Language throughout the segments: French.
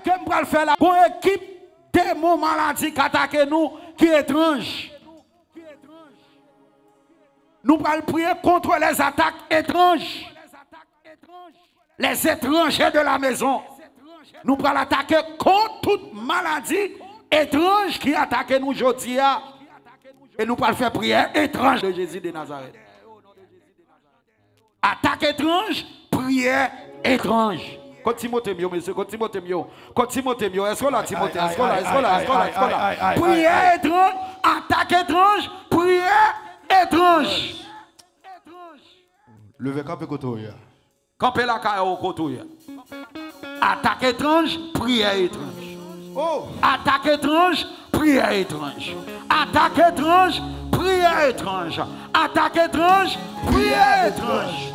que je vais faire là, une équipe démon maladie qui attaque nous, qui est étrange. Nous allons prier contre les attaques étranges. Les étrangers de la maison. Nous allons attaquer contre toute maladie étrange qui attaque nous aujourd'hui. Et nous allons faire prière étrange de Jésus de Nazareth. Attaque étrange, prière étrange. Quand Timothée mieux, monsieur, quand Timothée mieux, est-ce qu'on l'a Timothée? Est-ce qu'on l'a? Prière étrange, attaque étrange, prière étrange. Levez campé côté. Campé la caille au côté. Attaque étrange, prière étrange. Oh. Attaque étrange, prière étrange. Attaque étrange, prière étrange. Attaque étrange, prière étrange.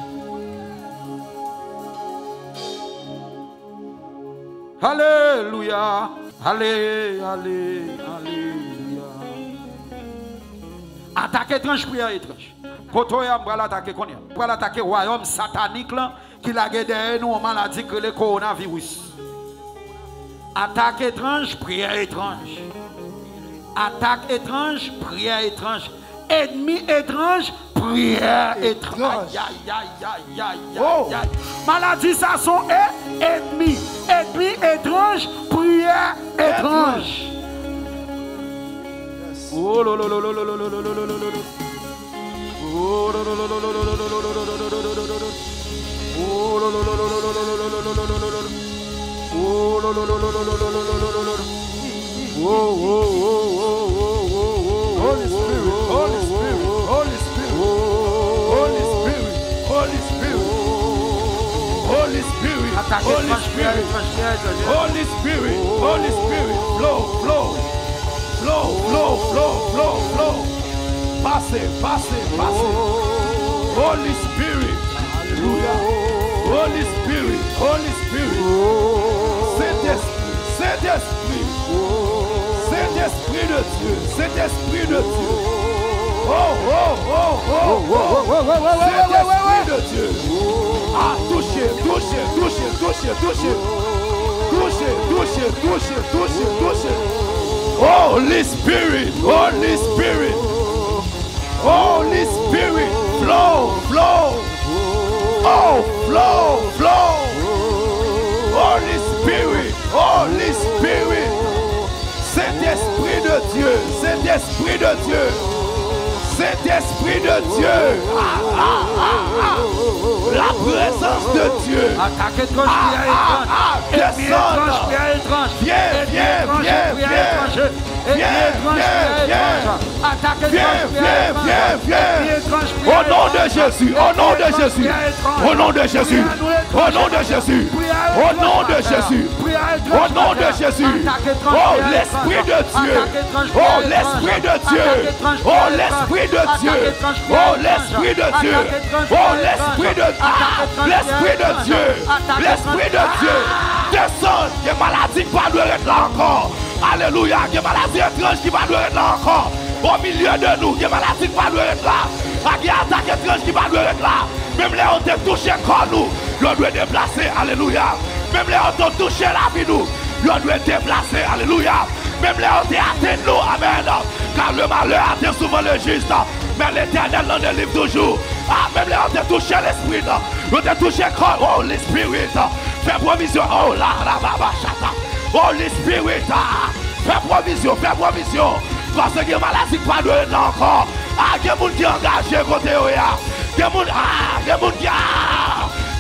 Alléluia. Alléluia. Attaque étrange, prière étrange. Quand on va l'attaquer, on va l'attaquer le royaume satanique qui l'a derrière nous en maladie que le coronavirus. Attaque étrange, prière étrange. Attaque étrange, prière étrange. Ennemi étrange, prière étrange. Maladie, ça sont ennemis. Ennemi étrange, prière étrange. Oh là là là là là là là là là là. Oh là là là là là là là là là. Oh là là là là là là là là. Oh là là là là là là là. Oh oh oh oh oh. Holy Spirit, Holy Spirit, Holy Spirit, Holy Spirit, Holy Spirit, Holy Spirit, Holy Spirit, Holy Spirit, Holy Spirit, flow, flow, flow, flow, flow, flow, flow. Passez, passez, passez. Holy Spirit, Hallelujah. Holy Spirit, Holy Spirit. Saint-Esprit, Saint-Esprit de Dieu, Saint-Esprit de Dieu. Oh, oh, oh, oh, oh, Saint-Esprit de Dieu. Ah, touchez, touchez, touchez, touchez, touchez. Touchez, touchez, touchez, touchez, touchez. Holy Spirit, Holy Spirit. Holy Spirit, flow, flow. Oh, flow, flow. Holy Spirit, Holy Spirit. Saint-Esprit de Dieu, Saint-Esprit de Dieu. Saint-Esprit de Dieu. La présence de Dieu. Attaque étrange, prière étrange. étrange, Viens, viens, viens, viens. Au nom de Jésus, au nom de Jésus, au nom de Jésus, au nom de Jésus, au nom de Jésus, au nom de Jésus. Oh l'Esprit de Dieu, oh l'Esprit de Dieu, oh l'Esprit de Dieu, oh l'Esprit de Dieu, oh l'Esprit de Dieu, l'Esprit de Dieu, l'Esprit de Dieu. Descends, que maladie pas doit être là encore. Alléluia, que maladie étrange qui va être là encore. Au milieu de nous, que maladie pas doit être là. Qui attaque étrange qui va être là. Même les on te touché comme nous, on doit déplacer. Alléluia. Même les on te touché la vie nous, on doit déplacer. Alléluia. Même les on te atteint nous. Amen. Car le malheur atteint souvent le juste. Mais l'Éternel l'en délivre toujours. Ah, même les on te touché l'esprit. On te touché comme oh l'esprit. Fais provision. Oh là là, baba chata. Holy Spirit, fais provision, fais provision. Parce que maladie pas de là encore. Ah, il y a des gens qui sont engagés côté eux. Il y a des gens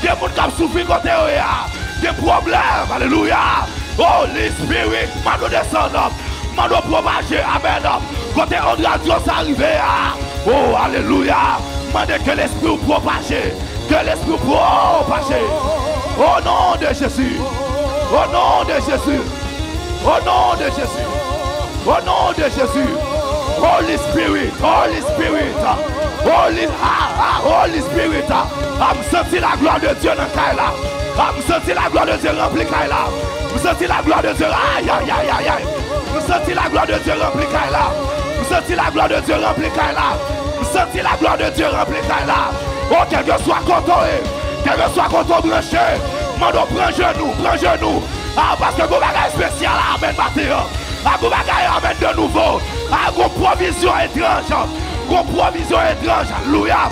qui ont souffert côté eux. Il y a des problèmes, alléluia. Holy Spirit, mano descendre, mano propager, amen. Côté on radio ça arrive. Oh, alléluia. Mande que l'esprit propage, que l'esprit propage. Au nom de Jésus. Au nom de Jésus, au nom de Jésus, au nom de Jésus, Holy Spirit, Holy Spirit, Holy Spirit, I'm senti la gloire de Dieu dans Kaila, I'm senti la gloire de Dieu rempli Kaila, I'm senti la gloire de Dieu, aïe aïe aïe aïe aïe, I'm senti la gloire de Dieu rempli Kaila, I'm senti la gloire de Dieu rempli Kaila, I'm senti la gloire de Dieu rempli Kaila. Oh, quel que soit content, quel que soit content branché. Mando prends genou, Ah, parce que vous avez spécial, amen, matin. Ah, vous avez amen de nouveau. Ah, vous provision étrange. Vous provision étrange. Alléluia.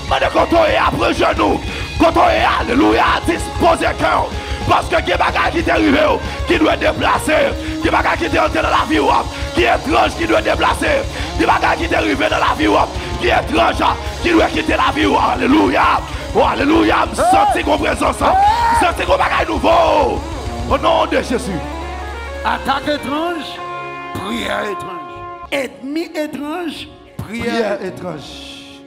Mais quand on est après genou, quand on est, alléluia, disposez cœur. Parce que il y a des bagages qui t'arrivent, qui doivent déplacer. Il y a des bagages qui t'entrent dans la vie, qui est étrange, qui doit déplacer. Il y a des bagages qui t'arrivent dans la vie, qui est étrange, qui doit quitter la vie. Alléluia. Oh, alléluia. Je sens qu'on présence. Je sens qu'on bagaille nouveau. Au nom de Jésus. Attaque étrange, prière étrange. Ennemi étrange, prière étrange.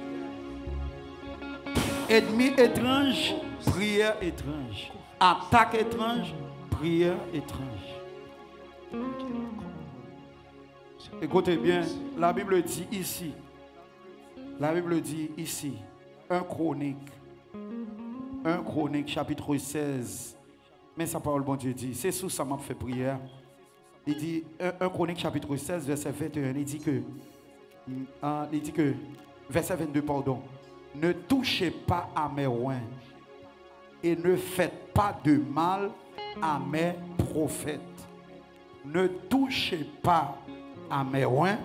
Ennemi étrange, prière étrange. Attaque étrange, prière étrange. Écoutez bien, la Bible dit ici, 1 Chronique chapitre 16, mais sa parole, bon Dieu dit, c'est sous ça m'a fait prière. Il dit, 1 Chronique chapitre 16, verset 21, il dit que, verset 22, pardon, ne touchez pas à mes oins et ne faites pas de mal à mes prophètes. Ne touchez pas à mes oins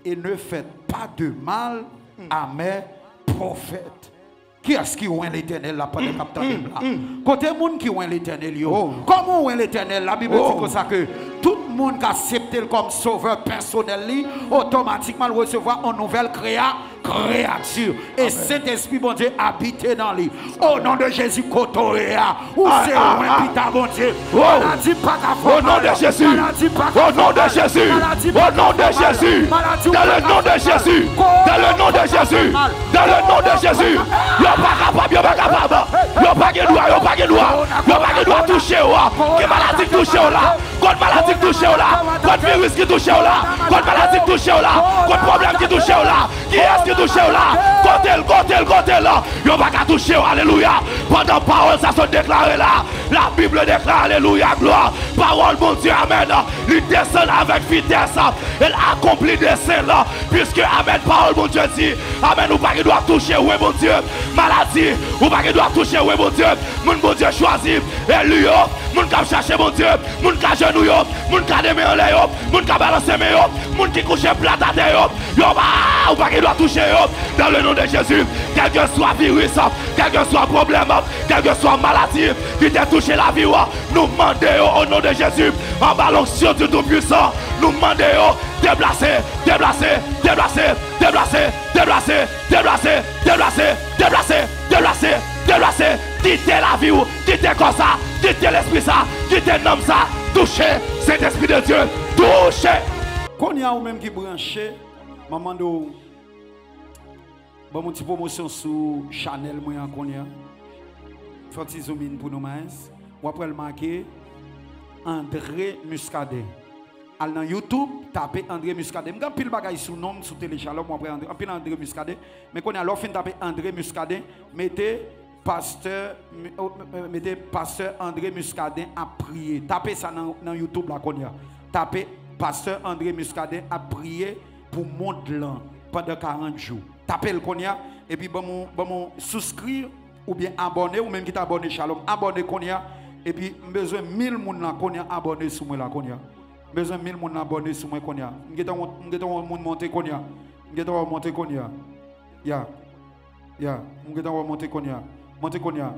et ne faites pas de mal à mes prophètes. Qui est-ce qui oint l'éternel là pendant capitaine là? Côté monde qui oint l'éternel yo. Comment oint l'éternel? La Bible dit comme ça que tout le monde qui accepte comme sauveur personnel li, automatiquement recevoir une nouvelle créature. Et cet esprit bon Dieu habite dans lui. Au nom de Jésus Kotoréa. Ou c'est oint pita bon Dieu. Maladie pas qu'à Au nom de Jésus. Au nom de Jésus. Au nom de Jésus. Dans le nom de Jésus. Dans le nom de Jésus. Dans le nom de Jésus. Yo pas capable, yo pas capable. Yo pas de droit, yo pas de droit. Yo pas de droit toucher là. Que maladie toucher là. Quand maladie toucher là. Quand virus qui touche là. Quand maladie touche là. Quand problème qui touche là. Qui est-ce qui touche là? Côté là. Yo pas qu'à toucher, alléluia. Pendant parole ça se déclare là. La Bible déclare alléluia, gloire. Parole mon Dieu, amen. Il descend avec vitesse. Elle accomplit des scènes là. Puisque amen, parole mon Dieu dit. Amen, ou pas qui doit toucher, oui mon Dieu. Maladie, ou pas qui doit toucher, oui mon Dieu. Mon Dieu choisit. Et lui, mon qui chercher mon Dieu. Mon qui genou, mon qui démé en l'air, mon qui balancer mes mon qui couche plat à terre. Yo ou pas qui doit toucher. Dans le nom de Jésus, quel que soit virus, quel que soit problème, quel que soit maladie qui t'a touché la vie, nous demandons au nom de Jésus, en balançant du Tout-Puissant, nous demandons déplacer, quitter la vie, quitter comme ça, quitter l'esprit ça, quitter l'homme ça, toucher cet esprit de Dieu, toucher. Quand il y a ou même qui branché, maman de bon, mon petit promotion sur Chanel, moi, qu'on y a. Faut que zoom in pour nous, mais. Ou après le marquer André Muscadet. Allez dans YouTube, tapez André Muscadet. Je vais pile bagaille sous nom, sous téléchalom, ou après André Muscadet. Mais quand on a l'offre, tapez André Muscadet, mettez pasteur André Muscadet à prier. Tapez ça dans YouTube là qu'on y a. Tapez pasteur André Muscadet à prier pour monde là pendant 40 jours. Tapez le Konya et puis bon souscrire ou bien abonner ou même qui t'abonné Shalom abonner Konya et puis besoin 1000 moun là Konya abonner sur moi là Konya besoin 1000 moun abonner sur moi Konya m'geton moun monter Konya m'geton monter Konya m'geton monter Konya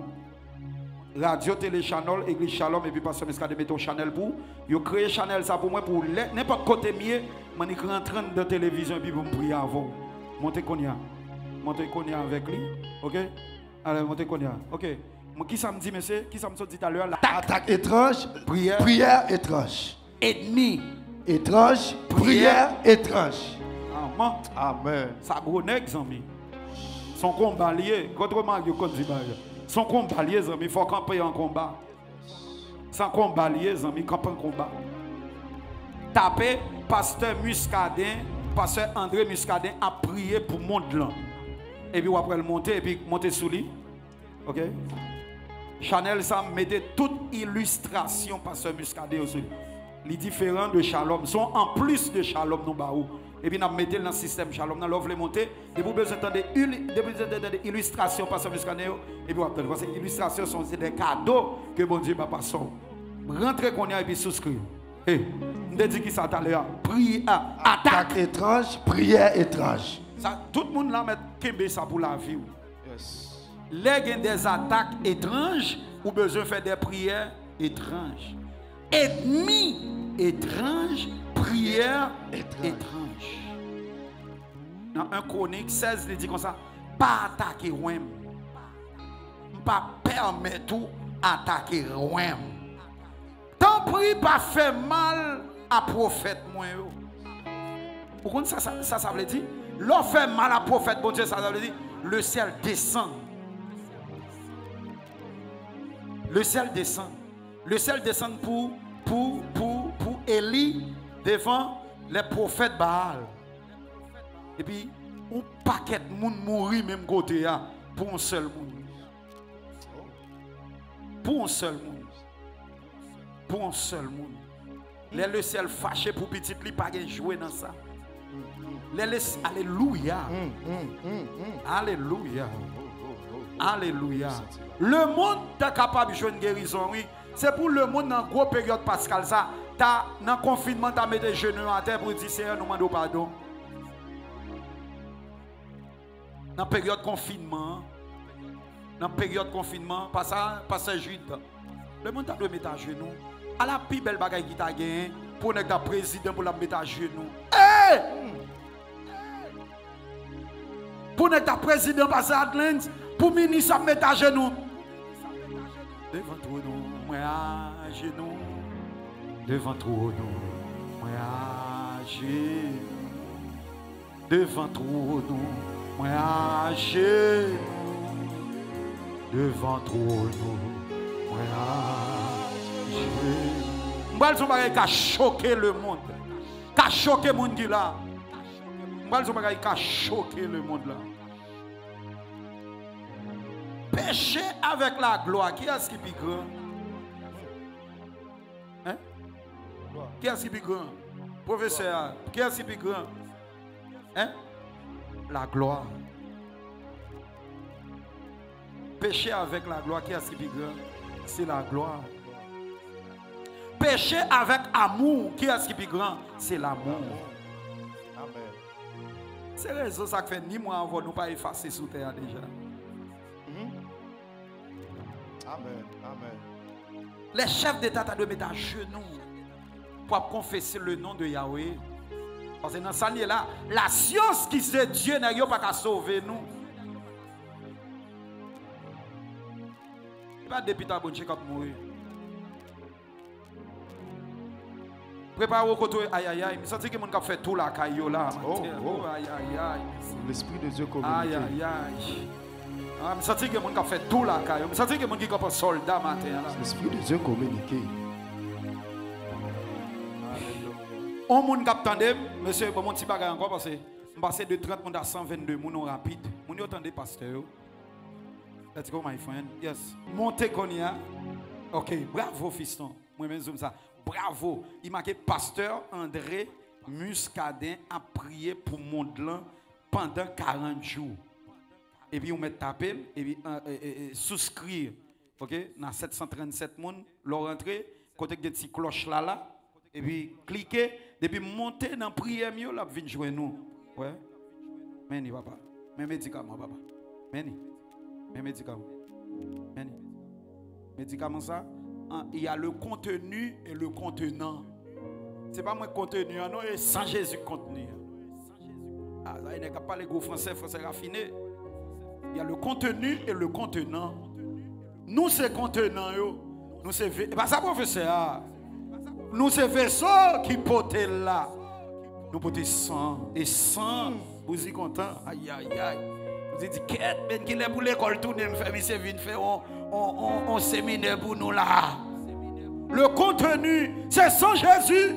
radio télé channel église Shalom et puis pasteur Muscadet mettons channel pour yo créer channel ça pour moi pour n'importe côté mieux man rentrant dans télévision et puis pour me prier avant. Montez Konya avec lui, ok? Allez, montez Konya, ok? Qui ça me dit, monsieur? Qui ça me dit tout à l'heure? Attaque étrange, prière étrange. Ennemi étrange, prière étrange. Amen. Amen. Ça gros nèg, zami. Son combat lié, contrairement à son combat lié, zami, il faut camper en combat. Sans combat lié, zami, camper en combat. Tapez pasteur Muscadet. Pasteur André Muscadet a prié pour le monde là. Et puis après le monter et puis monter sous lui. OK? Chanel ça mettait toute illustration pasteur Muscadet aussi. Les différents de Shalom sont en plus de Shalom non baou. Et puis nous mettons dans le système Shalom dans l'offre monter et vous besoin d'entendre illustrations pasteur Muscadet et puis après parce que illustration sont des cadeaux que bon Dieu m'a passé. Rentrez qu'on y a et puis souscrire. Eh, on te dit qui ça tout à l'heure. Prière, attaque. Étrange, prière étrange. Ça, tout le monde là met kembe ça pour la vie. Yes. Les gens des attaques étranges ou besoin de faire des prières étranges. Ennemi étrange, prière étrange. Dans 1 Chronique 16, il dit comme ça, pas attaquer Rome. Pas permettre tout attaquer Rome. Tant pis pas faire mal à prophète moi. Pourquoi ça veut dire? L'on fait mal à prophète, bon Dieu, ça veut dire le ciel descend. Le ciel descend. Le ciel descend pour Élie devant les prophètes Baal. Et puis, un paquet de monde mourit même côté pour un seul monde. Pour un seul monde. Pour un seul monde. Les le ciel fâché pour petit li pas jouer dans ça. Alléluia. Alléluia. Alléluia. Le monde est capable de jouer une guérison, oui. C'est pour le monde dans une grosse période pascal ça. Dans le confinement, tu as mis des genoux à terre pour dire Seigneur, nous demandons pardon. Dans la période de confinement, passage jude, le monde doit mettre à genoux. À la plus belle bagaille qui t'a gagné, pour être président pour la mettre à genoux. Hey! Pour être président passer à Atlantis, pour ministre mettre à genoux. Devant toi, moi à genoux. Devant toi, moi à genoux. Devant toi, moi à genoux. Devant toi, moi à genoux. M'bal son bagay qui a choqué le monde. Qui a choqué le monde qui là. M'bal son bagay qui a choqué le monde là. Péché avec la gloire. Qui est-ce qui est plus grand? Hein? Qui est-ce qui est plus grand? Professeur, qui est-ce qui est plus grand? Hein? La gloire. Péché avec la gloire. Qui est-ce qui est plus grand? C'est la gloire. Péché avec amour. Qui est-ce qui est plus grand? C'est l'amour. Amen. C'est raison ça fait ni moi avant nous pas effacer sous terre déjà. Amen. Amen. Les chefs d'État doivent mettre à genoux pour confesser le nom de Yahweh. Parce que dans ça là, la science qui c'est Dieu n'a pas sauver nous. Pas depuis ta bonne chèque mourir. Prépare au côté aïe aïe aïe. Je sens que mon cap fait tout la caillou là. Oh aïe aïe aïe. L'esprit de Dieu communique. Aïe aïe aïe. Je sens que mon cap fait tout la caillou. Je sens que mon qui comme soldat matin là. L'esprit de Dieu communique. On moun kap tande, monsieur, bon mon petit bagay encore parce que je passe de 30 moun à 122 moun rapide. Moun yo tande pasteur. Let's go my friend. Yes. Montez Konya. OK, bravo fiston. Moi même zoom ça. Bravo. Il marqué pasteur André Muscadin a prié pour monde là pendant 40 jours. Et puis on met taper et puis souscrire. OK, dans 737 moun, leur rentrée côté des petits cloches là. Et puis, cliquez, depuis monter dans la prière, là, venez jouer nous. Ouais. Meni, papa. Mais médicament, papa. Meni. Mais médicament. Meni. Médicament, ça, il y a le contenu et le contenant. Ce n'est pas moi contenu, non, et sans Jésus contenu. Ah, ça, il n'est pas les gros français raffinés. Il y a le contenu et le contenant. Nous, c'est contenant, nous, c'est. Bah, ça, professeur. Nous, c'est vaisseau qui portent là. Nous portons sang. Et sang, vous êtes content? Aïe, aïe, aïe. Vous dites, qu'est-ce qui est pour l'école, tout le monde fait un séminaire pour nous là. Le contenu, c'est sans Jésus.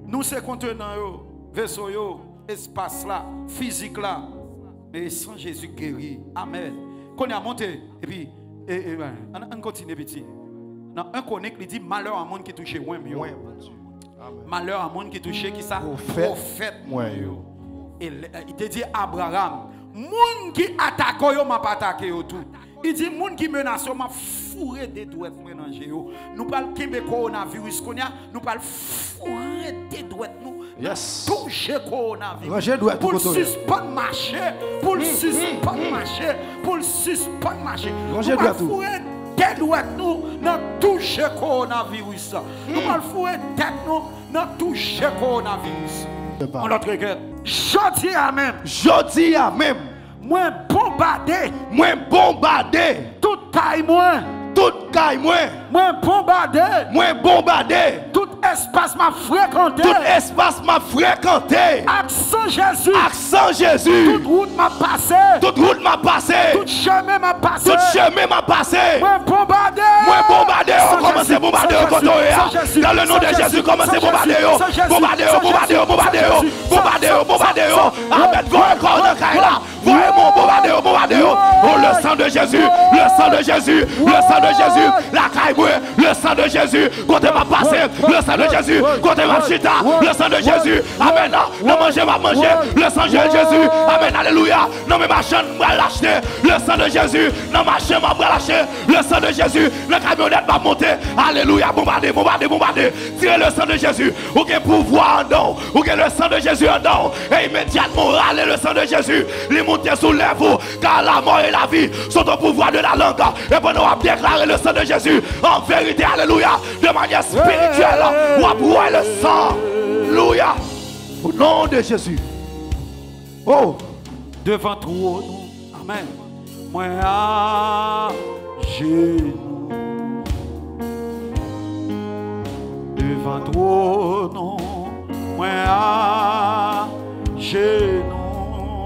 Nous, c'est contenant, vaisseau, espace là, physique là. Mais sans Jésus guéri. Amen. Qu'on a monté, et puis, on continue petit. Dans un connect, il dit malheur à monde qui touche moi. Malheur à monde qui touche qui ça prophète. Et il te dit Abraham, monde qui attaque yo m'a pas attaqué tout. Il dit, moun qui menace, m'a fourré des douettes mélanger. Nous parlons de coronavirus, nous parlons fourré des douettes. Yes. Toucher coronavirus. Pour le suspendre marché. Pour le suspendre marché. Pour le suspendre marché. Nous parlons fourré des douettes, nous toucher coronavirus. Nous parlons fourré des douettes, nous toucher coronavirus. On l'autre regarde. Jodi à même. Jodi à même. Moi bombardé. Moi bombardé. Toute taille moi. Toute caille moi. Moi bombardé. Moi bombardé. Tout espace m'a fréquenté. Tout espace m'a fréquenté. Accent Jésus. Accent Jésus. Toute route m'a passé. Toute route m'a passé. Tout chemin m'a passé. Tout chemin m'a passé. Moi bombardé. Moi bombardé. On commence à bombarder au côté. Dans le nom de Jésus, commencez à bombarder. Bombarder, bombarder, bombarder. Bombarder, bombarder. Amen. Voyez encore dans Kaila. Voyez mon bombarder, bombarder. Oh, le sang de Jésus. Le sang de Jésus. Le sang de Jésus. La caille, le sang de Jésus. Côté m'a passé. Le sang de Jésus. Côté m'a chita. Le sang de Jésus. Amen. Non, manger, m'a manger. Le sang de Jésus. Amen. Alléluia. Non, mais ma chaîne m'a lâché. Le sang de Jésus. Non, ma chaîne m'a lâché. Le sang de Jésus. Le camionnette m'a monté. Alléluia. Bombarder, bombarder, bombarder. Tirez le sang de Jésus. Ou qu'il pouvoir en don. Ou qu'il le sang de Jésus en don. Et immédiatement, râlez le sang de Jésus. Les montées sous lèvres. Car la mort et la vie sont au pouvoir de la langue. Et pendant on va déclarer le sang de Jésus. En vérité, alléluia. De manière spirituelle. On va boire le sang. Alléluia. Au nom de Jésus. Oh. Devant toi, amen. Moi à genoux. Devant toi, non. Moi à genoux.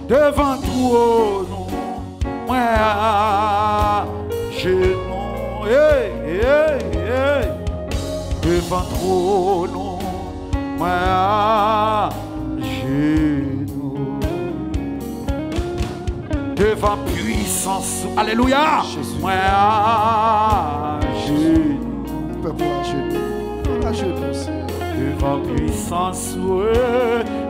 Devant toi, non. Moi à genoux. Hey, hey, hey. Devant toi, non. Moi à genoux. Devant puissance. Alléluia. Moi à genoux. Peuple à genoux. À genoux, Seigneur. Devant puissance.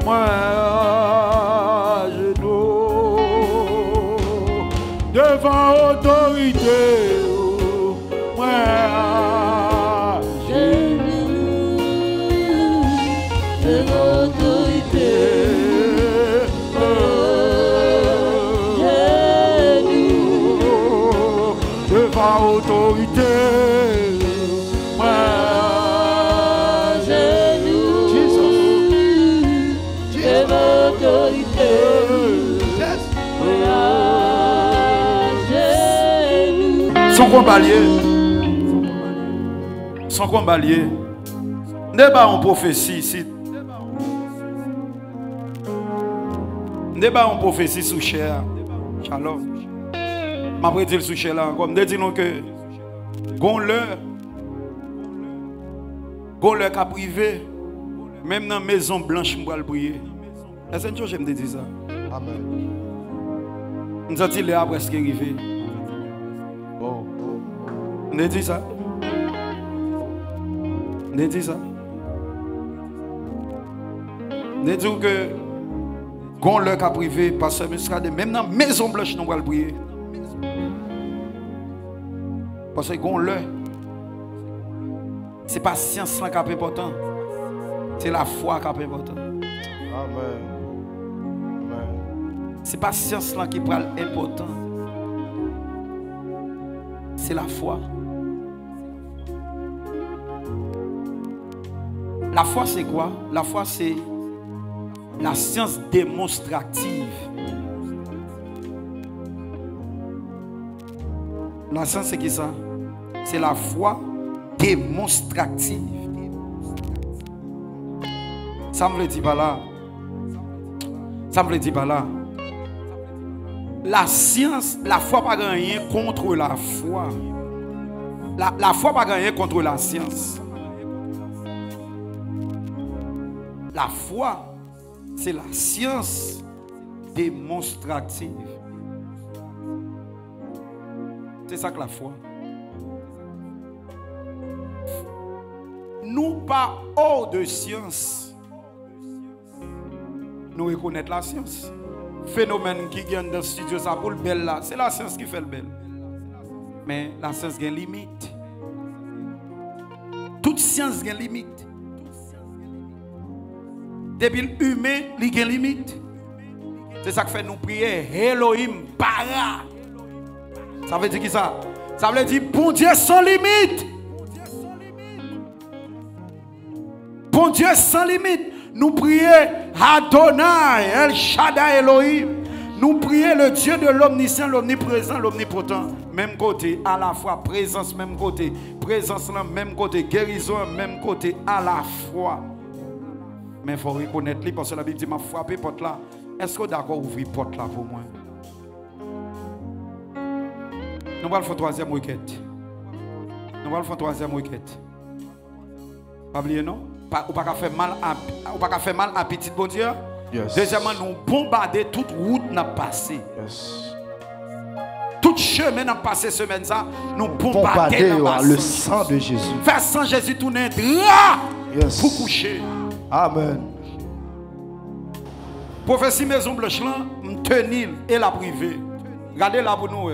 Moi à genoux. Devant autorité. Moi à genoux. Devant autorité. Devant autorité. Moi à genoux. Devant autorité. Son combalier. Son combalier. N'est pas en prophétie ici. N'est pas en prophétie sous chair. Shalom. Ma prédit sous chair là encore. Me dit nous que gon l'heure qu'a privé même dans maison blanche m'va le prier. Est-ce que je me dis ça? Amen. Nous avons dit là presque arrivé. Oh. Ne dis ça. Ne dis ça. Ne dis que gon l'heure qu'a privé parce que même dans maison blanche nous va le prier. Parce que gon l'heure c'est pas science qui est important. C'est la foi qui est important. Amen. Amen. C'est pas science qui est important. C'est la foi. La foi c'est quoi? La foi c'est la science démonstrative. La science c'est qui ça? C'est la foi démonstrative. Ça me le dit pas là. Ça me le dit pas là. La science, la foi pas rien contre la foi. La foi pas rien contre la science. La foi, c'est la science démonstrative. C'est ça que la foi. Nous pas hors de science. Nous reconnaître la science. phénomène qui vient dans le studio, ça pour le bel là. C'est la science qui fait le bel. Mais la science a une limite. Toute science a une limite. Depuis l'humain, il y a une limite. C'est ça qui fait nous prier Elohim para. Ça veut dire qui ça? Ça veut dire bon Dieu sans limite. Bon Dieu sans limite. Nous prions Adonai, El Shaddai Elohim. Nous prions le Dieu de l'omniscient, l'omniprésent, l'omnipotent. Même côté, à la fois présence, même côté. Présence, même côté. Guérison, même côté, à la fois. Mais il faut reconnaître, parce que la Bible dit, m'a frappé porte là. Est-ce que d'accord ouvrir porte là pour moi? Nous allons faire troisième requête. Nous allons faire troisième requête. Pas oublier non? Ou pas faire mal à petit bon Dieu. Yes. Deuxièmement, nous bombarder toute route n'a passé. Yes. Tout chemin n'a passé semaine ça, nous bombarder le sang de Jésus. Faire sans Jésus tourner droit pour coucher. Amen. Prophétie Maison Blanche là, m'tenir et la privée. Regardez là pour nous.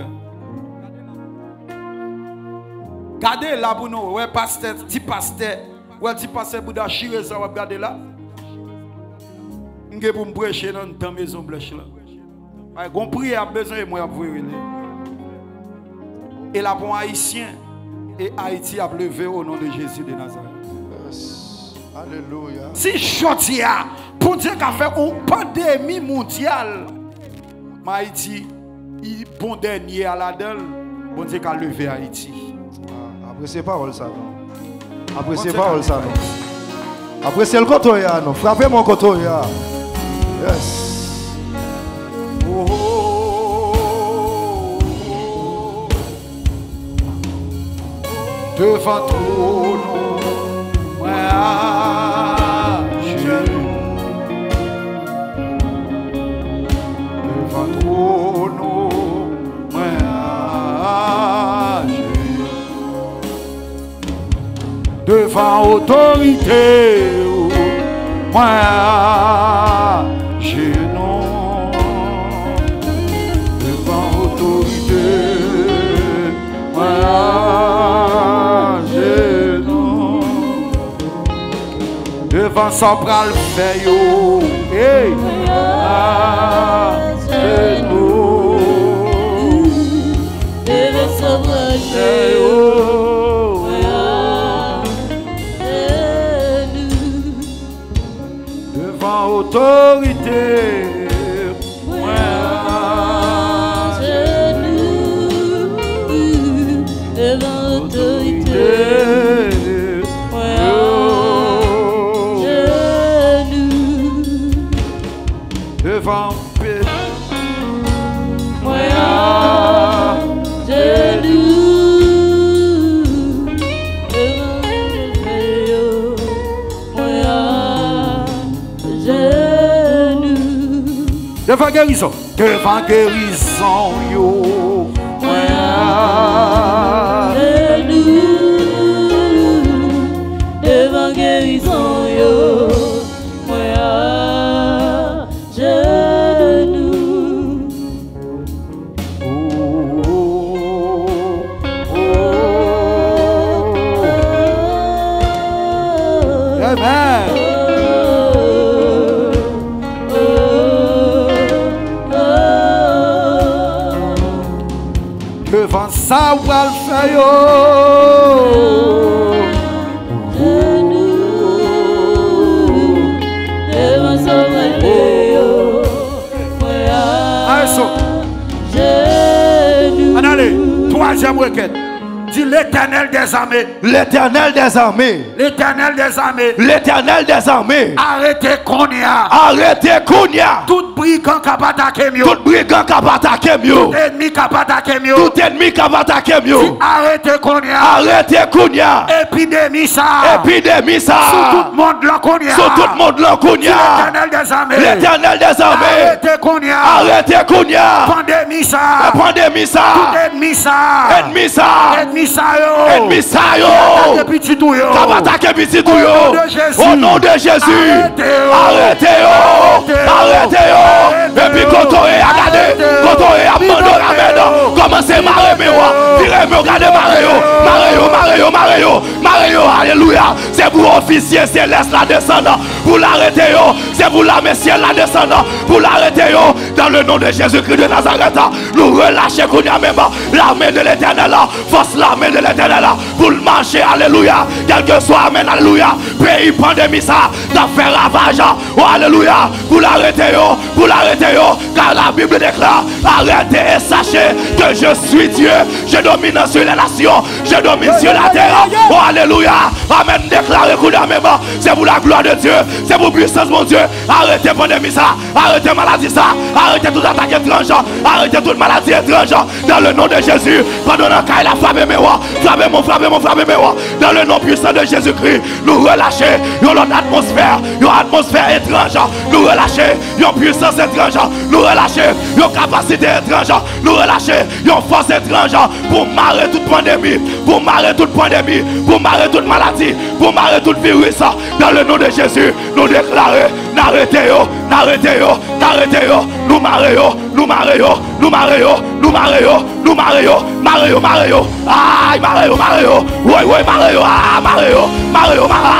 Regardez là pour nous, ouais pasteur, petit pasteur. Ouais, petit pasteur Bouddha chire ça, regardez là. M'ge pour me prêcher dans la Maison Blanche là. Ouais, gon prière a besoin de moi pour et la pour haïtien et Haïti a levé au nom de Jésus de Nazareth. Yes. Alléluia. Si Chotia, pour Dieu qui a fait une pandémie mondiale, Haïti, il bon dernier à la dalle, bon Dieu qui a levé Haïti. Après c'est parole ça non. Après c'est parole ça non. Après c'est le coteau ya non. Frappez mon coteau ya. Yes. Oh, oh, oh, oh. Devant ton nom, devant ton nom, devant autorité, moi j'ai non. Devant autorité, moi j'ai non. Devant ça pral fait yo, hey, j'ai non. Devant ça pral fait yo. Autorité, moi genoux devant autorité, genoux devant paix, moi genoux devant guérison, devant guérison, yo. Devant guérison, yo. Genou. Amen. Devant ça, on va le faire yo. Devant ça, on va le faire yo. Allez, troisième requête. Dis l'Éternel des armées. L'Éternel des armées. L'Éternel des armées. L'Éternel des armées. Arrêtez Konya. Arrêtez Konya. Tout brigand qui va attaquer mieux. Tout brigand qui va attaquer mieux. Tout ennemi qui va attaquer mieux. Tout ennemi qui va attaquer mieux. Arrêtez Konya. Arrêtez Konya. Épidémie ça. Épidémie ça. Sur tout le monde là Konya. Sur tout le monde là Konya. L'Éternel des armées. L'Éternel des armées. Arrêtez Konya. Arrêtez Konya. Pandémie ça. Pandémie ça. Tout ennemi ça. Ennemi ça. Ennemi ça yo. Ennemi ça yo. Attaquez petit tout yo. Ça va attaquer petit tout yo. Au nom de Jésus. Arrêtez yo. Arrêtez yo. Depuis quand on est à garder, quand on est à mander la main, commencez à marrer, virez-moi, regardez Mario, alléluia. C'est pour officier céleste la descendant, pour l'arrêter, c'est pour la Messie la descendant, pour l'arrêter, dans le nom de Jésus-Christ de Nazareth. Nous relâcher qu'on y a même l'armée de l'éternel, force l'armée de l'éternel, pour le marcher, alléluia. Quel que soit, amen, alléluia. Pays pandémie, ça, ça fait ravage, oh, alléluia. Pour l'arrêter, car la Bible déclare, arrêtez et sachez que je suis Dieu, je domine sur les nations, je domine sur la terre, oh, alléluia. Amen, déclarez coup même, c'est pour la gloire de Dieu, c'est pour puissance, mon Dieu. Arrêtez pandémie, ça, arrêtez maladie, ça, arrêtez toute attaque étrange, arrêtez toute maladie étrange, dans le nom de Jésus. Pendant qu'il a frappé mes rois, frappez mes rois, dans le nom puissant de Jésus-Christ, nous relâcher, une atmosphère étrange, nous relâcher, une puissance étrange, nous relâcher, une capacité étrange, nous relâcher, une force étrange, pour marrer toute pandémie, pour marrer toute toute maladie, pour marrer tout virus, dans le nom de Jésus, nous déclarer, n'arrêtez, nous marrer, aïe,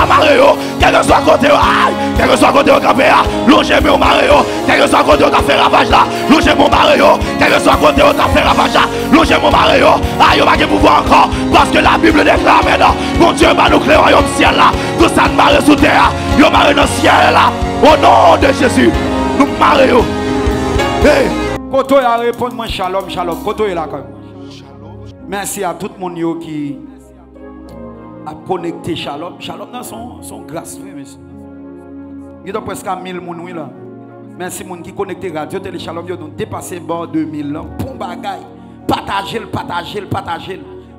Mario, quel que soit côté, aïe, quel que soit côté au café, logez-moi Mario, quel que soit côté au café ravage là, logez-moi Mario, quel que soit côté au café ravage là, logez-moi Mario, aïe, on va pouvoir encore, parce que la Bible déclare maintenant, mon Dieu va nous créer au royaume ciel là, tout ça ne marre sous terre, yo marre dans le ciel là, au nom de Jésus, nous Mario. Hey. Koto a répondu moi shalom. Koto est là quand même. Merci à tout le monde qui a connecté shalom. Shalom dans son grâce, monsieur. Il y a presque 1000 personnes là. Merci moun qui connecté radio télé shalom yo nous dépasser bord 2000 là. Bon bagay. Partagez.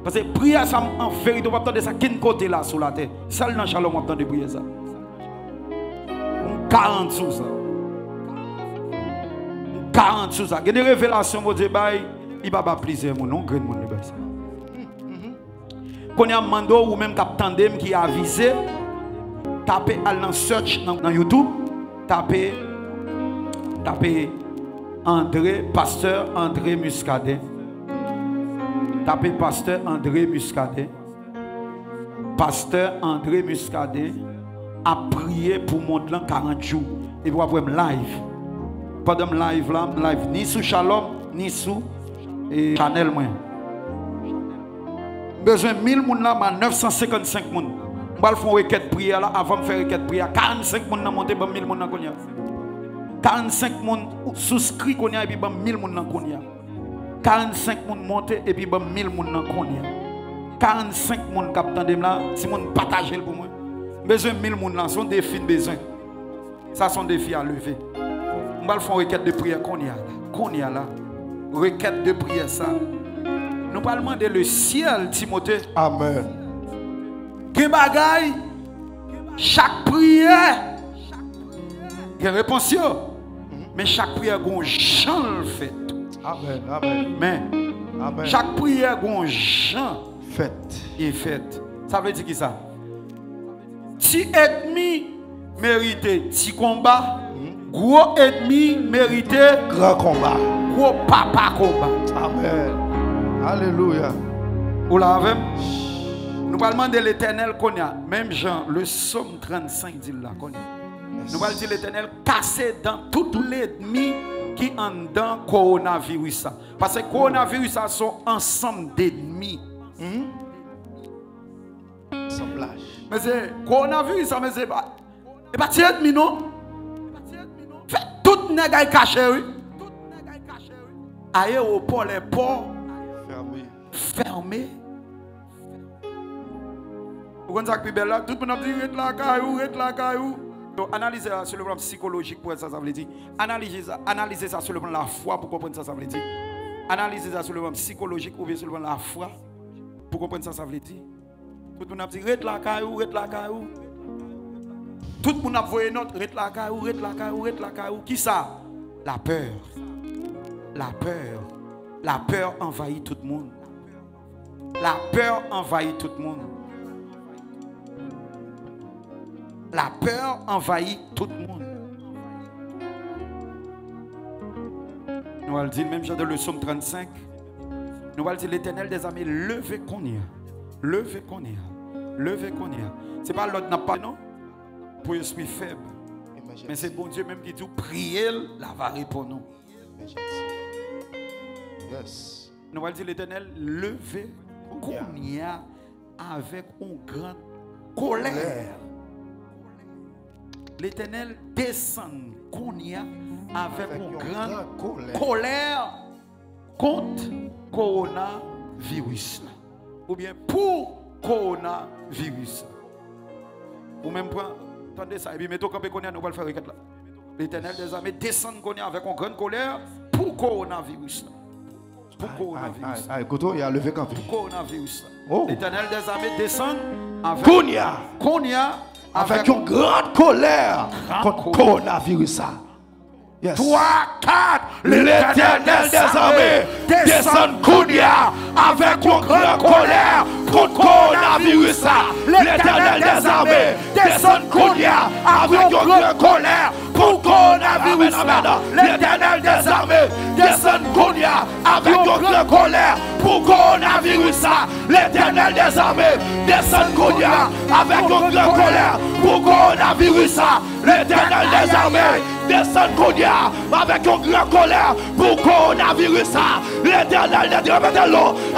Parce que prière ça en vérité on va entendre ça quel côté là sur la terre. Seul dans shalom on entend de prière ça. 40 sous ça. 40 sous ça. Il y a des révélations, mon Dieu, il va pas plaisir, mon nom, grand monde. Quand il y a un mando ou même cap tandem qui a avisé, tapez dans search dans YouTube, tapez Pasteur André Muscadet. Tapez Pasteur André Muscadet. Pasteur André Muscadet a prié pour mon 40 jours. Et vous avez live. Pendant le live là, live ni sous Shalom, ni sous Chanel. Besoin de 1000 personnes là, 955 personnes. Je vais faire une requête prière là, avant de faire une requête prière. 45 personnes monter pour 1000 personnes. 45 personnes souscrits et puis 1000 personnes. 45 personnes monter et puis 1000 personnes. 45 personnes qui là, si vous partagez pour moi. Besoin de 1000 personnes là, sont des défis de besoin. Ça sont des défis à lever. On va faire une requête de prière qu'on y a là. Requête de prière ça. Nous allons demander le ciel, Timothée. Amen. Que bagaille, chaque prière, il y a une réponse. Mais chaque prière, on Jean le fait. Amen. Mais Amen. chaque prière, on Jean fait. est fait. Ça veut dire qui ça? Si ennemi mérite petit combat. Gros ennemi mérité Grand combat. gros papa combat. Amen. Alléluia. Vous l'avez? Nous allons demander l'éternel qu'on a. Même Jean, le psaume 35 dit là qu'on a. Nous allons dire l'éternel casser dans tout l'ennemi qui en dans coronavirus. Parce que coronavirus sont ensemble d'ennemis. Semblage. Mais c'est coronavirus, mais c'est pas. Et pas tiens ennemi non. Fait tout nègre caché, oui. Aéroport, les ports fermés. Vous comprenez ça qui est belle là? Tout le monde a dit, rete la caillou. Donc, analysez ça sur le plan psychologique pour ça veut dire. Analysez ça sur le plan de la foi pour comprendre ça veut dire. Analysez ça sur le plan psychologique ou bien sur le plan de la foi pour comprendre ça veut dire. Tout le monde a dit, rete la caillou. Tout le monde a voyé notre rete la caillou. Qui ça? La peur. La peur envahit tout le monde. La peur envahit tout le monde. La peur envahit tout le monde. Nous allons dire, même dans le psaume 35, nous allons dire l'Éternel des armées, levez qu'on y a. Levez qu'on y a. Levez qu'on y a. Ce n'est pas l'autre n'a pas, non? Pour l'esprit faible. Mais c'est bon Dieu même qui dit, priez, la va répondre nous. Yes. Nous allons dire l'Éternel, levez qu'on y a avec une grande colère. L'Éternel descend qu'on y a avec une grande colère contre coronavirus. Ou bien pour coronavirus. Ou même point, attendez ça, et puis mettons quand on nous va le faire là. L'Éternel des armées descend qu'on y a avec une grande colère pour coronavirus. Pour coronavirus. Écoute, il a levé quand même. Pour coronavirus. Oh. L'Éternel des armées descend avec Konya. Avec une grande colère contre coronavirus. Yes. 3, 4, l'Éternel des armées descend Kounia avec une grande colère contre coronavirus. L'Éternel des armées descend Kounia avec une grande colère contre coronavirus. L'Éternel des armées descend Kounia avec une grande colère pour coronavirus. L'Éternel des armées descend Kounia avec une grande colère pour coronavirus. L'Éternel des armées descend Kounia avec une grande colère pour coronavirus. L'Éternel des armées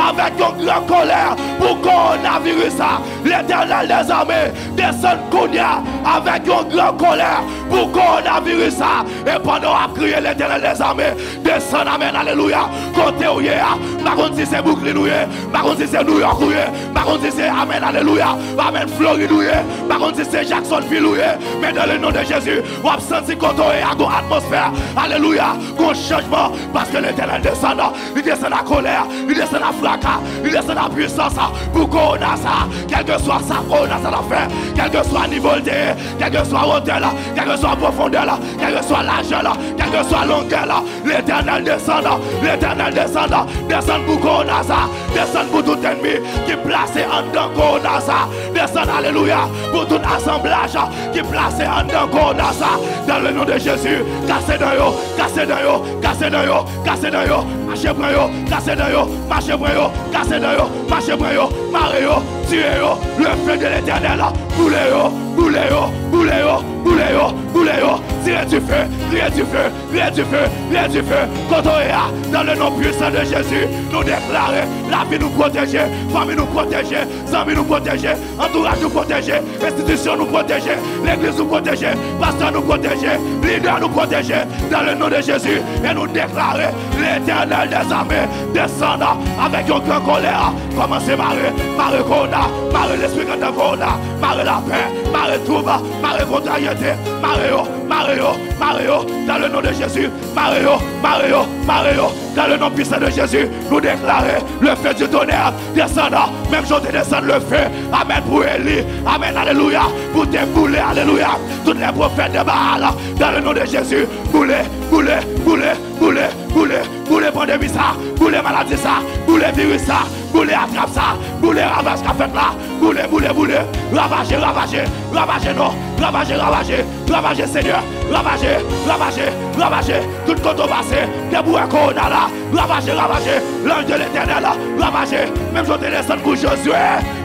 avec une grande colère pour coronavirus. L'Éternel des armées descend Kounia avec une grande colère pour coronavirus. Et pendant à crier l'Éternel des armées descend, amen, alléluia. Côté où il y a, par contre si c'est Brooklyn où il est, par contre si c'est New York où il est, par contre si c'est amen, alléluia, amen, Floride où il est, par contre si c'est Jacksonville où il est, mais dans le nom de Jésus, on a senti qu'on est à une atmosphère, alléluia, qu'on changement, parce que l'Éternel descend, il descend la colère, il descend la fracas, il descend la puissance, pour qu'on a ça, quel que soit ça, qu'on a ça l'affaire, quel que soit niveau de, quel que soit hauteur, quel que soit profondeur, quel que soit l'argent, quel que soit longueur, l'Éternel descend, l'Éternel descend, descend pour qu'on a ça, descend pour tout ennemi qui est placé en dedans qu'on a ça, descend, alléluia, pour tout assemblage qui est placé en dedans qu'on a ça, dans le nom de Jésus, cassez dans yo, cassez dans yo, cassez dans yo, cassez dans yo, marchez pour yo, cassez dans yo, marchez pour yo, cassez dans yo, marchez pour yo, marrez yo, tuez yo, le feu de l'Éternel, boulez yo, boulez yo, boulez yo, boulez yo, boulez yo, tirez du feu, tirez du feu, tirez du feu, tirez du feu, quand on est là, dans le nom puissant de Jésus, nous déclarer, la vie nous protéger, famille nous protéger, amis nous protéger, entourage nous protéger, institution nous protéger, l'église nous protéger, pasteur nous protéger, leader nous protéger, dans le nom de Jésus, et nous déclarer l'Éternel des armées descendant avec une grande colère, commencez marrer, marrer Kona, marrer l'esprit de Kona, marrer la paix, marrer trouble, marrer contrariété, marrer yo, marrer yo, marrer yo, dans le nom de Jésus, marrer yo, marrer yo, marrer yo, dans le nom puissant de Jésus, nous déclarer le feu du tonnerre descendant, même chose de descendre le feu, amen pour Élie, amen, alléluia, pour débouler, alléluia, tous les prophètes de Baal, dans le nom de Jésus, bouler, bouler, bouler, bouler, bouler, bouler pandémie ça, bouler maladie ça, bouler virus ça, bouler attrape ça, bouler ravage qu'a fait là, bouler, bouler, bouler, ravager, ravager, ravager non, ravager, ravager, ravager Seigneur, ravager, ravager, ravager, tout côté passé, debout à Corona là, ravager, ravager, l'ange de l'Éternel là, ravager, même je te laisse pour Josué,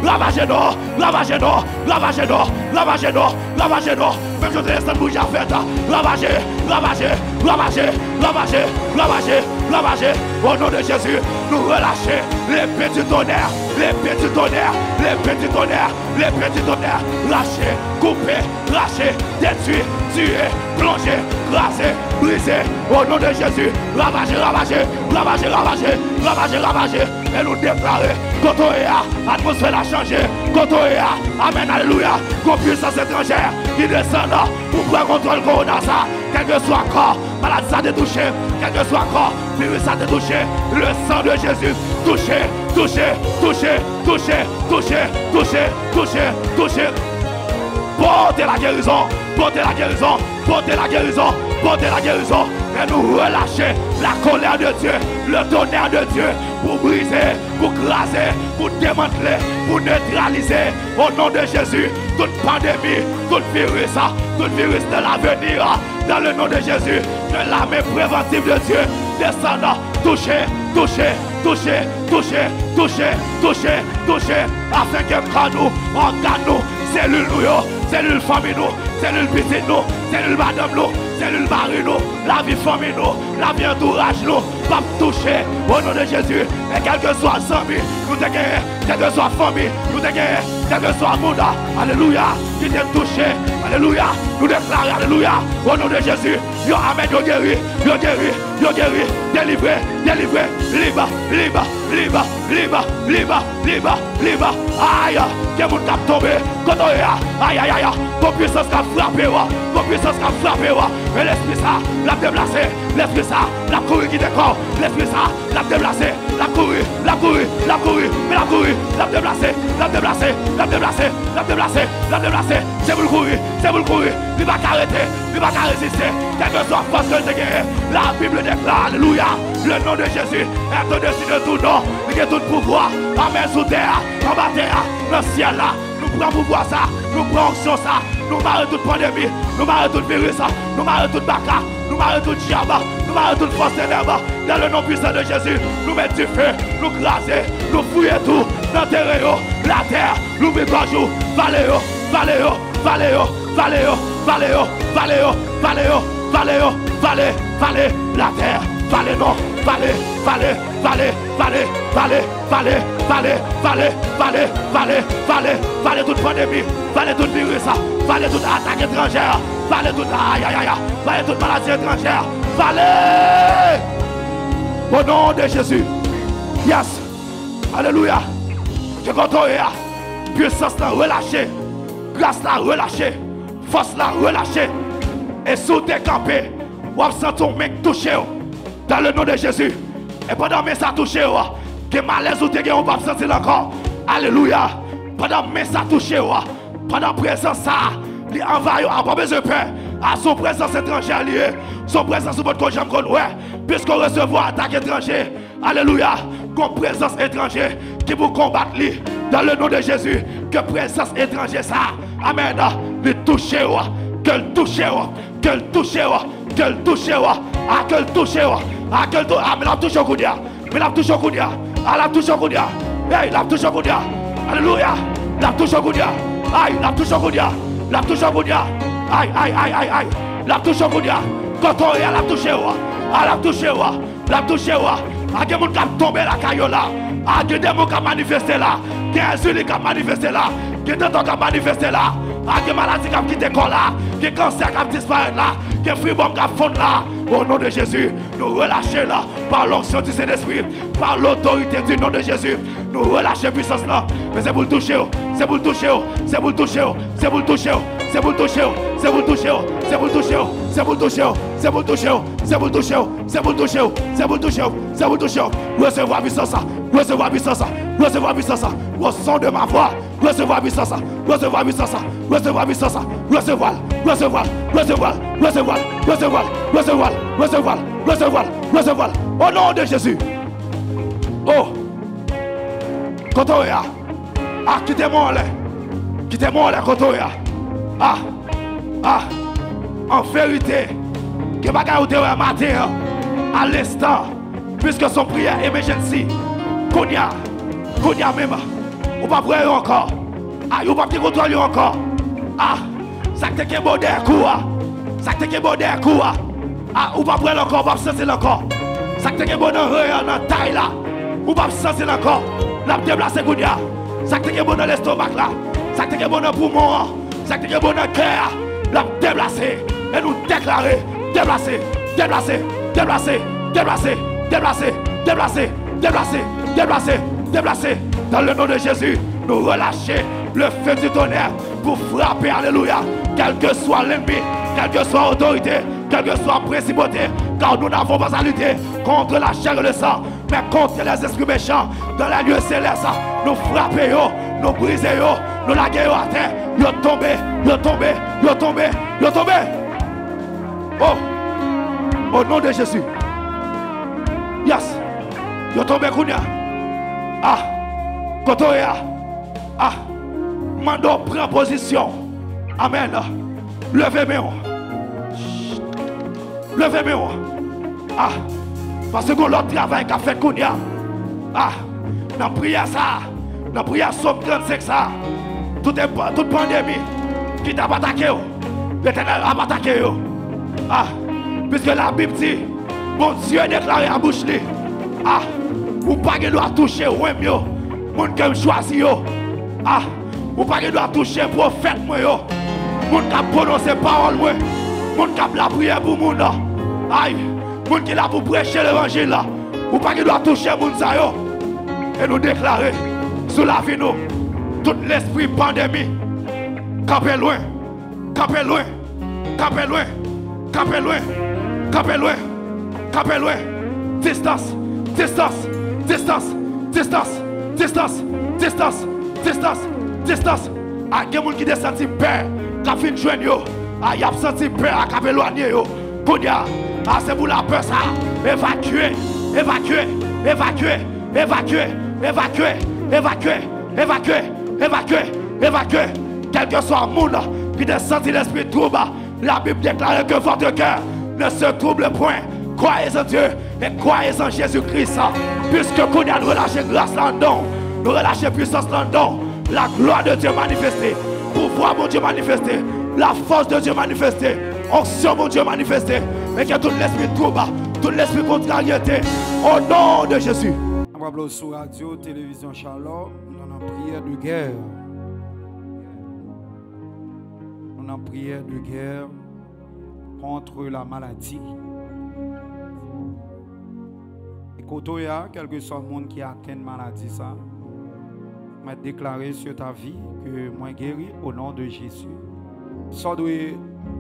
ravager non, ravager non, ravager non, ravager non, ravager non, même je te laisse pour Japheth, ravager, ravager, ravager, ravager, ravager, ravager, au nom de Jésus, nous relâcher l'épée du tonnerre, l'épée du tonnerre, l'épée du tonnerre, l'épée du tonnerre, lâcher, couper, lâcher, détruire, tuer, plonger, raser, briser, au nom de Jésus, ravager, ravager, ravager, ravager, ravager, ravager, et nous déclarer, quand on est là, l'atmosphère a changé, quand on est là, amen, alléluia, qu'on puissance étrangère, qui descend pour prendre contrôle corona ça, quel que soit corps, malade ça te touché, quel que soit corps, virus ça te touché, le sang de Jésus, touché, touché, touché, touché, touché, touché, touché, touché. Portez la guérison, portez la guérison, portez la guérison, portez la guérison. Et nous relâcher la colère de Dieu, le tonnerre de Dieu, pour briser, pour craser, pour démanteler, pour neutraliser, au nom de Jésus, toute pandémie, tout virus de l'avenir, dans le nom de Jésus, de l'armée préventive de Dieu, descendre, toucher, toucher, toucher, toucher, toucher, toucher, toucher, afin que quand nous, organes nous, cellules nous, cellules famille nous, cellules petites nous, cellules madame nous, cellules mari nous, la vie famille nous, la vie entourage nous, pas toucher au nom de Jésus. Et quel que soit amis, nous te guérir, quel que soit famille, nous te guérir, quel que soit monde, alléluia, qui t'est touché, alléluia, nous déclarons, alléluia, au nom de Jésus, yo amen, yo guéri, yo guéri, yo guéri, délivré, délivré, libre, libre, libre, libre, libre, libre, libre, aïe, que mon cap tombé, quand on est, aïe, aïe, aïe, ton puissance qui a frappé, ton puissance qui a frappé, mais l'esprit ça, l'a déplacé, l'esprit ça, l'a couru qui décore, l'esprit ça, l'a déplacé, l'a couru, l'a couru, l'a couru, mais l'a couru, l'a déplacé, l'a déplacé, l'a déplacé, l'a déplacé, l'a déplacé, c'est pour le courir, c'est pour le courir, il va arrêter, il va résister, quel que soit force que le guerre, la Bible déclare, alléluia, le nom de Jésus est au-dessus de tout nom, il est tout pouvoir, amen, sous terre, en bas terre, dans le ciel là, nous prenons pouvoir ça, nous prenons onction ça, nous marrons toute pandémie, nous marrons tout virus, nous marrons toute baka, nous marrons tout diable, nous marrons toute force ténèbres, dans le nom puissant de Jésus, nous mettons du feu, nous craser, nous fouiller tout, l'enterrer, la terre, nous bégorgeons, valéo, valéo, valéo, valéo, valéo, valéo, valéo, valéo, valé, valé, la terre, valé non, valé, valé, valé, valé, valé, valé, valé, valé, valé, valé, valé, valé toute pandémie, valé tout virus, valé toute attaque étrangère, valé toute aïe aïe aïe, valé toute maladie étrangère, valé au nom de Jésus. Yes, alléluia. Je contrôle, puissance là relâchée, grâce là relâchée, force là relâchée, et sous tes campés, ou absent ton mec touché dans le nom de Jésus. Et pendant que ça touché, que malaise ou te gué, on va sentir encore. Alléluia. Pendant que ça touché, pendant présence ça, il envahit, on n'a pas besoin de peur. À son présence étrangère liée, son présence sur votre côté, puisqu'on recevoir attaque étrangère. Alléluia. Qu'on présence étrangère qui vous combattre dans le nom de Jésus. Que présence étrangère ça. Amen. Le toucher, que le toucher, que le toucher, que le toucher, que le toucher, que le toucher, mais la touche au coup dia, mais la touche au coup dia, la touche au coup dia, hey, la touche au coup dia, alléluia, la touche au coup dia, aïe, la touche au coup dia, la touche au coup dia, aïe, aïe, aïe, aïe, aïe, la touche au coup dia, quand on est à la touche, la touche, la touche, à des gens qui ont tombé la caillola, à des démons qui ont manifesté là, qui ont insulté qui ont manifesté là, qui ont manifesté là, à des maladies qui ont quitté là, qui ont cancer qui ont disparu là, qui ont fribombe qui ont fondu là. Au nom de Jésus, nous relâchons là, par l'onction du Saint-Esprit, par l'autorité du nom de Jésus, nous relâchons puissance là. Mais c'est pour le toucher, c'est pour le toucher, c'est pour le toucher, c'est pour le toucher, c'est pour le toucher, c'est pour le toucher, c'est pour le toucher, c'est pour le toucher, c'est pour le toucher, c'est pour le toucher, c'est pour le toucher, c'est pour le toucher, c'est pour le toucher. Recevoir puissance, recevoir puissance, recevoir puissance, au son de ma voix, recevoir puissance, recevoir puissance, recevoir puissance, recevoir, recevoir, recevoir, recevoir, recevoir, recevoir, recevoir, recevoir, recevoir, au nom de Jésus. Oh, quand on est là, ah, quittez-moi là, quand on est là, ah, en vérité, que bagaille ou te matin, à l'instant, puisque son prière emergency, qu'on y a même, ou pas prier encore, ah, ou pas contrôler encore, ah, ça te fait bon d'air quoi, ça te fait bon d'air quoi, ah, ou pas prier encore, ou pas sentir encore, ça te fait bon dans taille là, ou pas sentir encore, la déplacer qu'on y a, ça te fait bon dans l'estomac là, ça te fait bon dans le poumon, ça te fait bon dans le cœur, la déplacer, et nous déclarer, déplacer, déplacer, déplacer, déplacer, déplacer, déplacer, déplacer, déplacer, déplacer, dans le nom de Jésus, nous relâcher le feu du tonnerre pour frapper, alléluia, quel que soit l'ennemi, quelle que soit l'autorité, quelle que soit la principauté, car nous n'avons pas à lutter contre la chair et le sang, mais contre les esprits méchants dans les lieux célestes. Nous frappons, nous brisons, nous laguons à terre, nous tombons, nous tombons, nous tombons, nous tombons. Oh, au nom de Jésus. Yes, nous tombons, Kounia. Ah, Kotoya. Ah, Mando prend position. Amen. Levez-moi. Levez-moi. Ah, Parce que l'autre travail qu'a fait qu'on y a. Ah, dans prière ça, dans prière Somme 35 ça, toute pandémie qui t'a attaqué, l'Éternel a attaqué. Ah, puisque la Bible dit, mon Dieu est déclaré à bouche li. Ah, ou pas que doit toucher ou mieux, mon qui choisi yo. Ah, ou pas que doit toucher prophète moi yo. Mon qui a prononcé parole moi, mon qui a la prière pour mon là. Aïe, mon qui là pour prêcher l'évangile là. Ou pas que doit toucher mon ça yo. Et nous déclarer sous la vie nous tout l'esprit pandémie. Campez loin, campez loin, campez loin, campez loin, campez loin, campez loin. Distance, distance, distance, distance, distance, distance, distance, distance. A des gens qui ont senti peur, qui ont fait joindre yo. A y a senti peur, qui ont éloigné yo. Kounia, c'est pour la peur ça. Évacuer, évacuer, évacuer, évacuer, évacuer, évacuer, évacuer, évacuer, évacuer. Quel que soit le monde qui a senti l'esprit trouble, la Bible déclare que votre cœur ne se trouble point. Croyez en Dieu et croyez en Jésus-Christ. Puisque nous avons relâché grâce là-dedans, nous relâché puissance là-dedans, la gloire de Dieu manifestée, pouvoir mon Dieu manifesté, la force de Dieu manifestée, onction mon Dieu manifestée, et que tout l'esprit trouble, tout l'esprit contrariété, au nom de Jésus. On va appeler sur radio, télévision Charlotte, nous avons prière de guerre. Nous avons prière de guerre contre la maladie. Et quand il y a quel que soit le monde qui a atteint une maladie, ça, m'a déclaré sur ta vie que moi guéri au nom de Jésus. Ça doit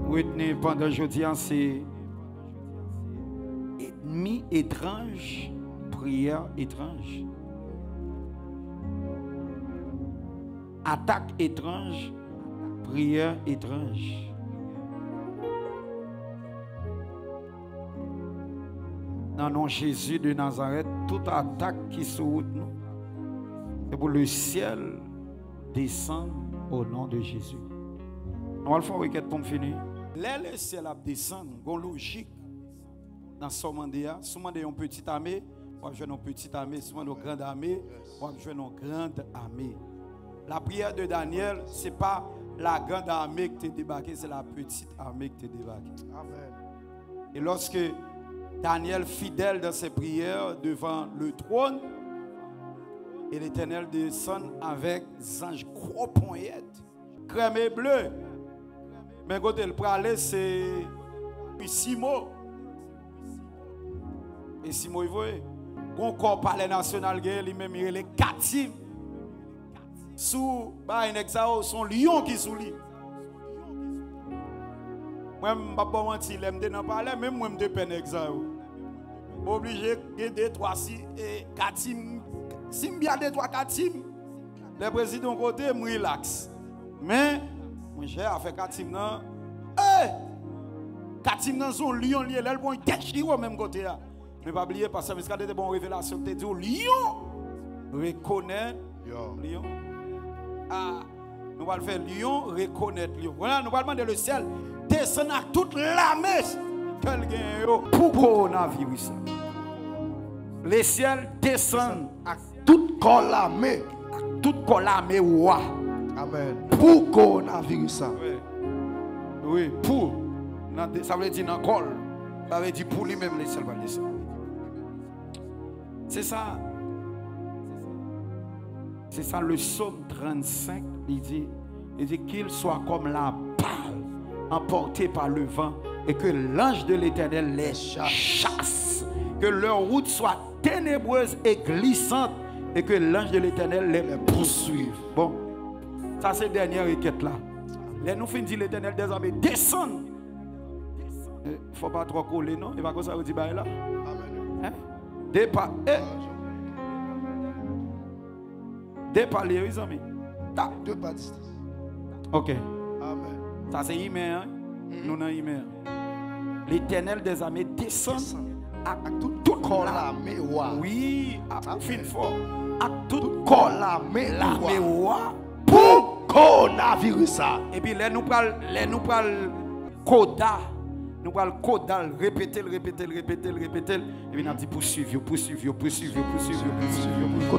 retenir pendant aujourd'hui, c'est ennemi étrange, prière étrange. Attaque étrange, prière étrange. Dans le nom de Jésus de Nazareth, toute attaque qui se route nous, c'est pour le ciel descendre au nom de Jésus. Nous allons faire requête pour finir. Là, le ciel a descendu, il y a une logique dans ce moment-là. Si on a une petite armée, on va jouer une petite armée. Si on a une grande armée, on va jouer une grande armée. La prière de Daniel, ce n'est pas la grande armée qui t'est débarquée, c'est la petite armée qui t'est débarquée. Amen. Et lorsque Daniel, fidèle dans ses prières devant le trône, et l'Éternel descend avec des anges gros poignettes, crème et bleu. Mais quand il pralait, c'est Simo. Et Simo, il voit, quand corps palais national, lui-même, il est Katim. Sous un exao, son lion qui sous lui. Moi, je ne vais pas mentir, je ne parle pas, même moi, je ne peine exao. Obligé de deux, trois, et Katim. Si je bien deux, trois, Katim, le président côté, je relax. Mais, j'ai fait Katim, non? Katim, non, son lion, il est bon, il est au même côté. Ne pas oublier, parce que vous avez des bonnes révélations, tu dis, lion, reconnaît lion. Ah, nous allons faire lion, reconnaître lion. Voilà, nous allons demander le ciel, descendre à toute l'armée, pour coronavirus. Le ciel descend à toute l'armée, toute l'armée, roi. Amen. Pour coronavirus. Oui, pour. Ça veut dire dans le col. Ça veut dire pour lui-même, le ciel va descendre. C'est ça. C'est ça le psaume 35. Il dit qu'il soit comme la balle emportée par le vent et que l'ange de l'Éternel les chasse. Que leur route soit ténébreuse et glissante et que l'ange de l'Éternel les poursuive. Bon, ça c'est la dernière requête là. Les nous finissons dire l'Éternel des armées descend. Il ne faut pas trop coller, non? Il va comme ça vous dire là. Amen. Départ. Départ les amis. Deux pas distance. Ok. Amen. Ça c'est email, hein? Nous avons email. L'Éternel des armées descend à tout corps l'armée roi. Oui, à fin fort. À tout corps l'armée roi. Pour coronavirus. Et puis là nous parlons quota. nous allons codal, répéter. Et puis nous dit poursuivre.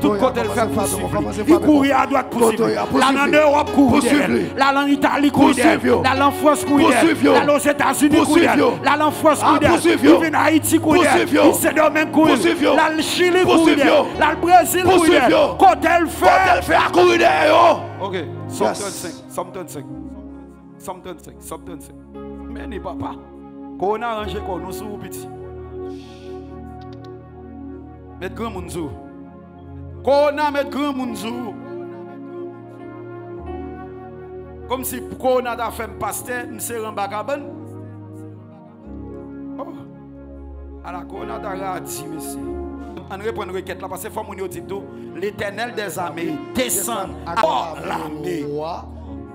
Tout côté le fait poursuivre. Il courir à droite poursuivre. Là en Europe courir. Là en Italie courir. Là en France courir. Là aux États-Unis courir. Là en France courir. Il vient en Haïti courir. Il se domaine courir. Là le Chili courir. Là le Brésil courir. Côté le fait à courir derrière. OK. Somme 35. Mais n'est pas. Qu'on a arrangé qu'on nous sous petit. Mettre grand mounzou. Qu'on a mettre grand mounzou. Comme si qu'on a fait un pasteur, nous serons en bagaban. Oh. Alors qu'on a dit, monsieur. On répond à une requête là parce que faut nous dire tout. L'Éternel des armées descend à l'armée.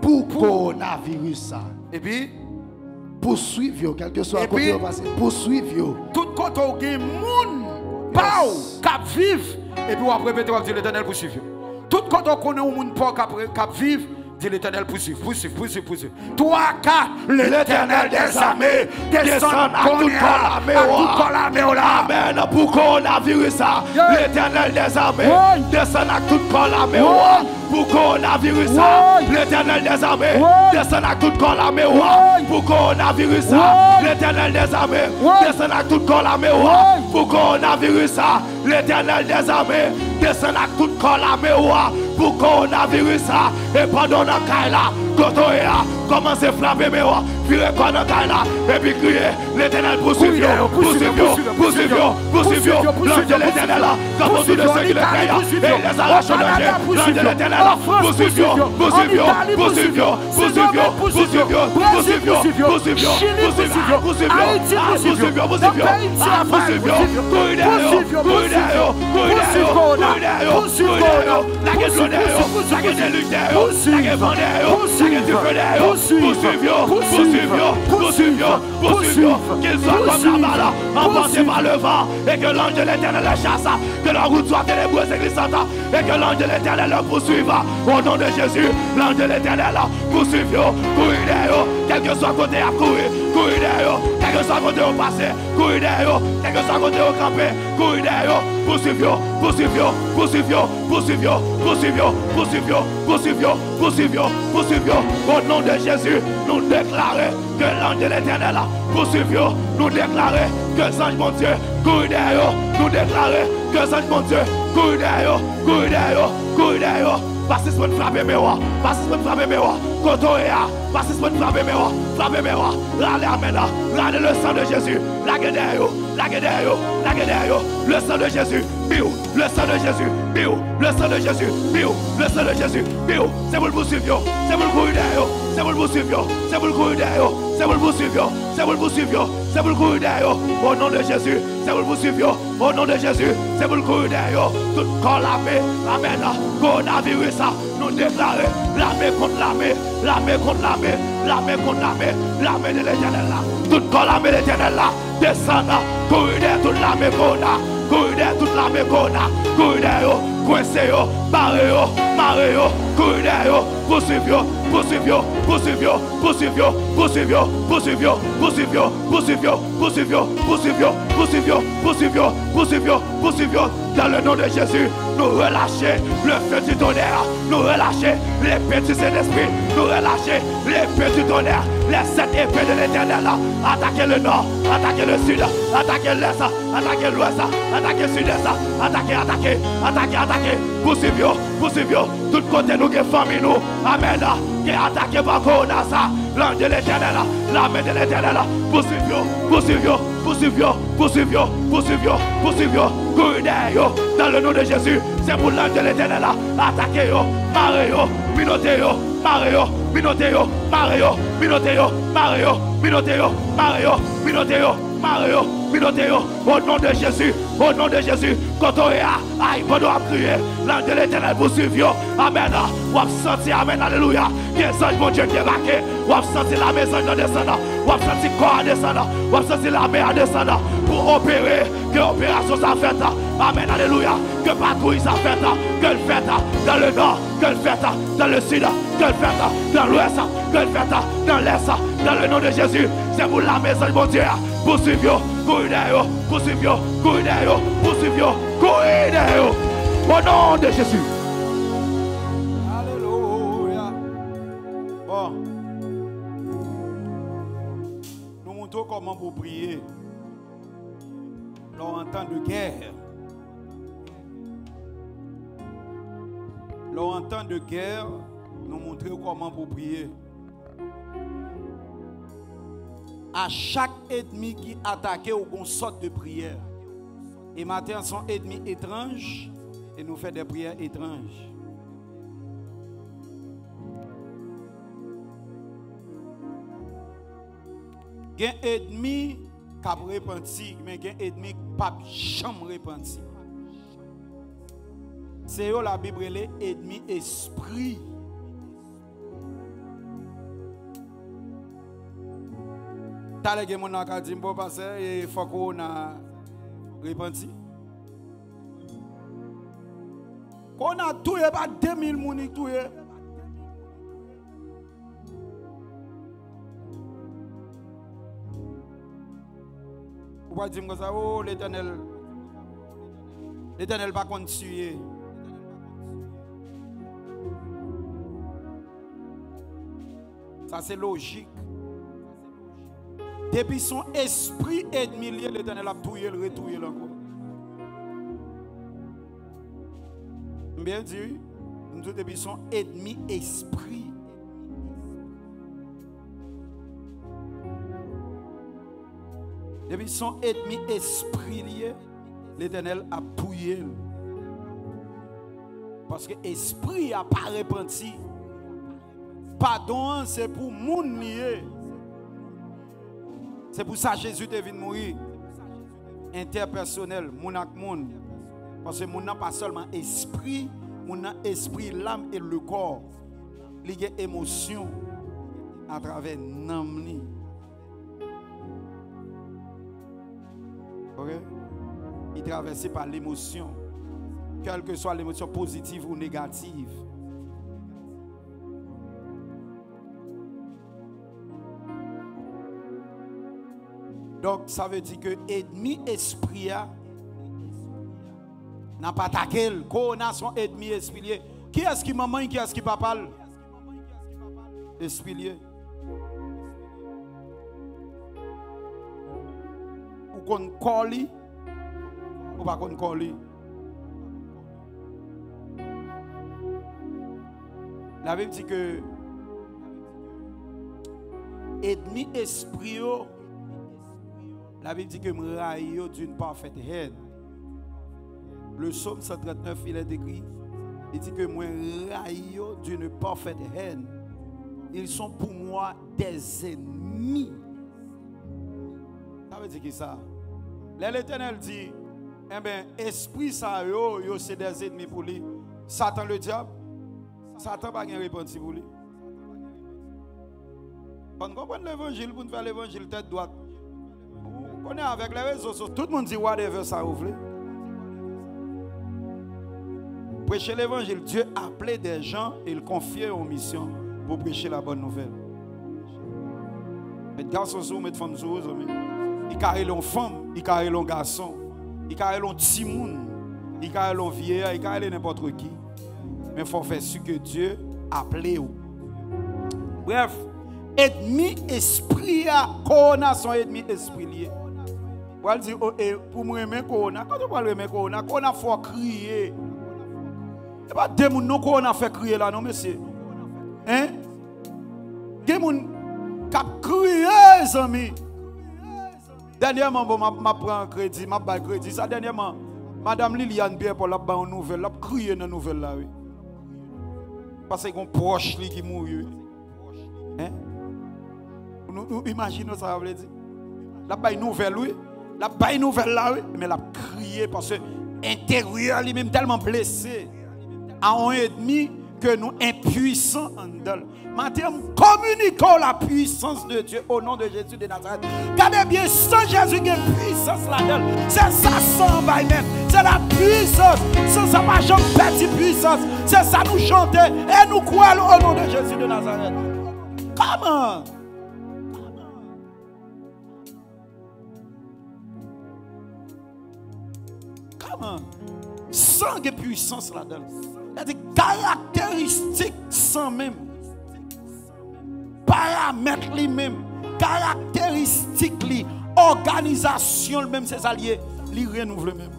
Pour coronavirus. Et puis, poursuivre, quel que soit le côté passé. Poursuivre. Tout côté où il y a des gens qui vivent. Et puis, on va répéter, on va dire l'Éternel poursuivre. Tout côté où il y a des gens qui vivent. Dit l'Éternel poursuivre. Toi, car l'Éternel des armées descend à tout l'armée. Amen. Pour coronavirus, l'Éternel des armées descend à tout l'armée. Pour coronavirus, l'Éternel des armées descend à tout l'armée. Pour coronavirus, l'Éternel des armées descend à tout l'armée. Pour coronavirus, l'Éternel des armées descend à tout l'armée. Pour coronavirus, et pendant la caille là, commencez à frapper mes rois, virez quoi dans caille là, et puis crier, l'Éternel poursuivre, l'ange de l'Éternel là, quand on dit de ceux qui le craignent, et les arrache au danger, l'ange de l'Éternel là, poursuivre, qu'il soit comme la balle, emporté par le vent, et que l'ange de l'Éternel le chasse, que la route soit ténébreuse et glissante, et que l'ange de l'Éternel le poursuive. Au nom de Jésus, l'ange de l'Éternel poursuive, courir derrière, quel que soit côté à courir derrière, quel que soit côté au passé, courir derrière, quel que soit côté au campé, courir derrière, poursuivre, au nom de Jésus, nous déclarons que l'ange de l'Éternel poursuive, nous déclarons que l'ange mon Dieu courir derrière, nous déclarons que l'ange mon Dieu courir derrière, parce que c'est pour frapper mes rois, parce que c'est pour frapper mes rois, râlez le sang de Jésus, la guerre, le sang de Jésus, le sang de Jésus, le sang de Jésus, le sang de Jésus, c'est pour le poursuivre, c'est pour le courir derrière, c'est pour le poursuivre, c'est pour le courir derrière, c'est pour le poursuivre, c'est pour le poursuivre, c'est pour le courir derrière, au nom de Jésus, c'est pour le poursuivre, au nom de Jésus, c'est pour le courir derrière, tout corps l'armée, amen, coronavirus, nous déclarons l'armée contre l'armée, l'armée contre l'armée, l'armée contre l'armée, l'armée de l'Éternel là, tout corps l'armée de l'Éternel là, descend, courir derrière toute l'armée qu'on a, courir derrière toute l'armée qu'on a, courir derrière, coincez yo, barrez yo, marrez yo, courir derrière, poursuivre, dans le nom de Jésus, nous relâcher le feu du tonnerre, nous relâcher l'épée du Saint-Esprit, nous relâcher l'épée du tonnerre, les 7 épées de l'Éternel, attaquer le nord, attaquer le sud, attaquer l'est, attaquer l'ouest, attaquer le sud-est, attaquer, poursuivre, tout côté nous qui famille nous, amen, qui est attaqué par Corona, l'ange de l'Éternel, l'armée de l'Éternel, poursuivre, courir derrière, dans le nom de Jésus, c'est pour l'ange de l'Éternel, attaquer yo, marrer yo, minoter yo, marrer yo, minoter yo, marrer yo, minoter yo, marrer yo, minoter yo, marrer yo, minoter yo, marrer yo, minoter yo, au nom de Jésus, quand on est aïe, pendant à crier, l'ange de l'Éternel poursuivre, amen, ou à sentir, amen, alléluia, que ange mon Dieu qui est marqué, ou à sentir la maison de descendant, ou à sentir corps à descendant, ou à sentir la mer à descendant, pour opérer, que l'opération s'est faite, amen, alléluia, que patrouille s'est faite, que le fait dans le nord, que le fait dans le sud, que le fait dans dans l'ouest, que le fait dans l'est, dans le nom de Jésus. C'est pour la maison de mon Dieu. Poursuivez, courir, poursuivez, courir, poursuivez, courir. Au nom de Jésus. Alléluia. Bon. Nous montrons comment pour prier. Lors en temps de guerre. Lors en temps de guerre, nous montrons comment pour prier. À chaque ennemi qui attaquait au une sorte de prière. Et maintenant, son ennemi étrange et nous fait des prières étranges. Il y a un ennemi qui a repenti, mais il y a un ennemi qui n'a jamais repenti. C'est la Bible, l'ennemi esprit. T'as les gens qui ont dit que il faut qu'on a repenti. Qu'on a tué pas 2000 personnes tué. Vous pouvez dire que ça, oh l'Éternel va continuer. Ça c'est logique. Depuis son esprit ennemi, l'Éternel a touillé, le retouillé encore. Bien dit, nous depuis son ennemi esprit. Depuis son ennemi esprit lié, l'Éternel a touillé. Parce que l'esprit n'a pas repenti. Pardon, c'est pour moun lié. C'est pour ça que Jésus est venu mourir. Interpersonnel, moun ak moun. Parce que moun n'a pas seulement esprit, moun a esprit, l'âme et le corps. Il y a émotion à travers l'âme. Ok? Il est traversé par l'émotion. Quelle que soit l'émotion positive ou négative. Donc, ça veut dire que l'ennemi esprit n'a pas attaqué. Qu'on a son ennemi esprit. Qui est-ce qui maman, qui est-ce qui papa? Esprit. Ou qu'on colle, ou pas qu'on colle. La Bible dit que ennemi esprit, la Bible dit que me raille d'une parfaite haine. Le psaume 139, il est écrit, il dit que moi raille d'une parfaite haine. Ils sont pour moi des ennemis. Ça veut dire que ça. L'Éternel dit, eh bien, esprit ça, yo c'est des ennemis pour lui. Satan le diable, Satan n'a pas de réponse pour lui. On comprend l'évangile pour nous faire l'évangile tête droite. On est avec les réseaux sociaux, tout le monde dit whatever ça ouvre. Prêcher l'évangile, Dieu a appelé des gens et il confie aux missions pour prêcher la bonne nouvelle. Mettre garçon sur, mettre femme sur, il carré l'on femme, il carré l'on garçon, il carré l'on timoun, il carré l'on vieillard, il carré n'importe qui. Mais il faut faire ce que Dieu a appelé. Bref, ennemi esprit, qu'on a son ennemi esprit lié. Pour dire, pour moi, quand on parle de Corona, qu'on a fait crier. Il n'y a pas de gens qu'on a fait crier là, non, monsieur. Hein? Il y a des gens qui ont crié, les amis. Dernièrement, je prends un crédit, je prends un crédit. Ça, dernièrement, Madame Liliane Pierre pour la bonne nouvelle, elle a crié dans la nouvelle là. Oui. Parce qu'il y a un proche qui mourit. Hein? Nous imaginons ça, vous dire. La bonne nouvelle, oui. La bonne nouvelle là, oui. Mais elle a crié parce que l'intérieur lui-même tellement blessé. À un ennemi que nous impuissants en dedans. Maintenant, communiquons la puissance de Dieu au nom de Jésus de Nazareth. Regardez bien, sans Jésus, il y a une puissance là-dedans. C'est ça, sans même. C'est la puissance. Sans ça, pas jamais petite puissance. C'est ça, nous chanter et nous croire au nom de Jésus de Nazareth. Comment? Comment? Sans de puissance là-dedans. Il y a des caractéristiques sans même. Paramètres lui-même. Caractéristiques lui. Organisation même ses alliés. Lui renouvelle même.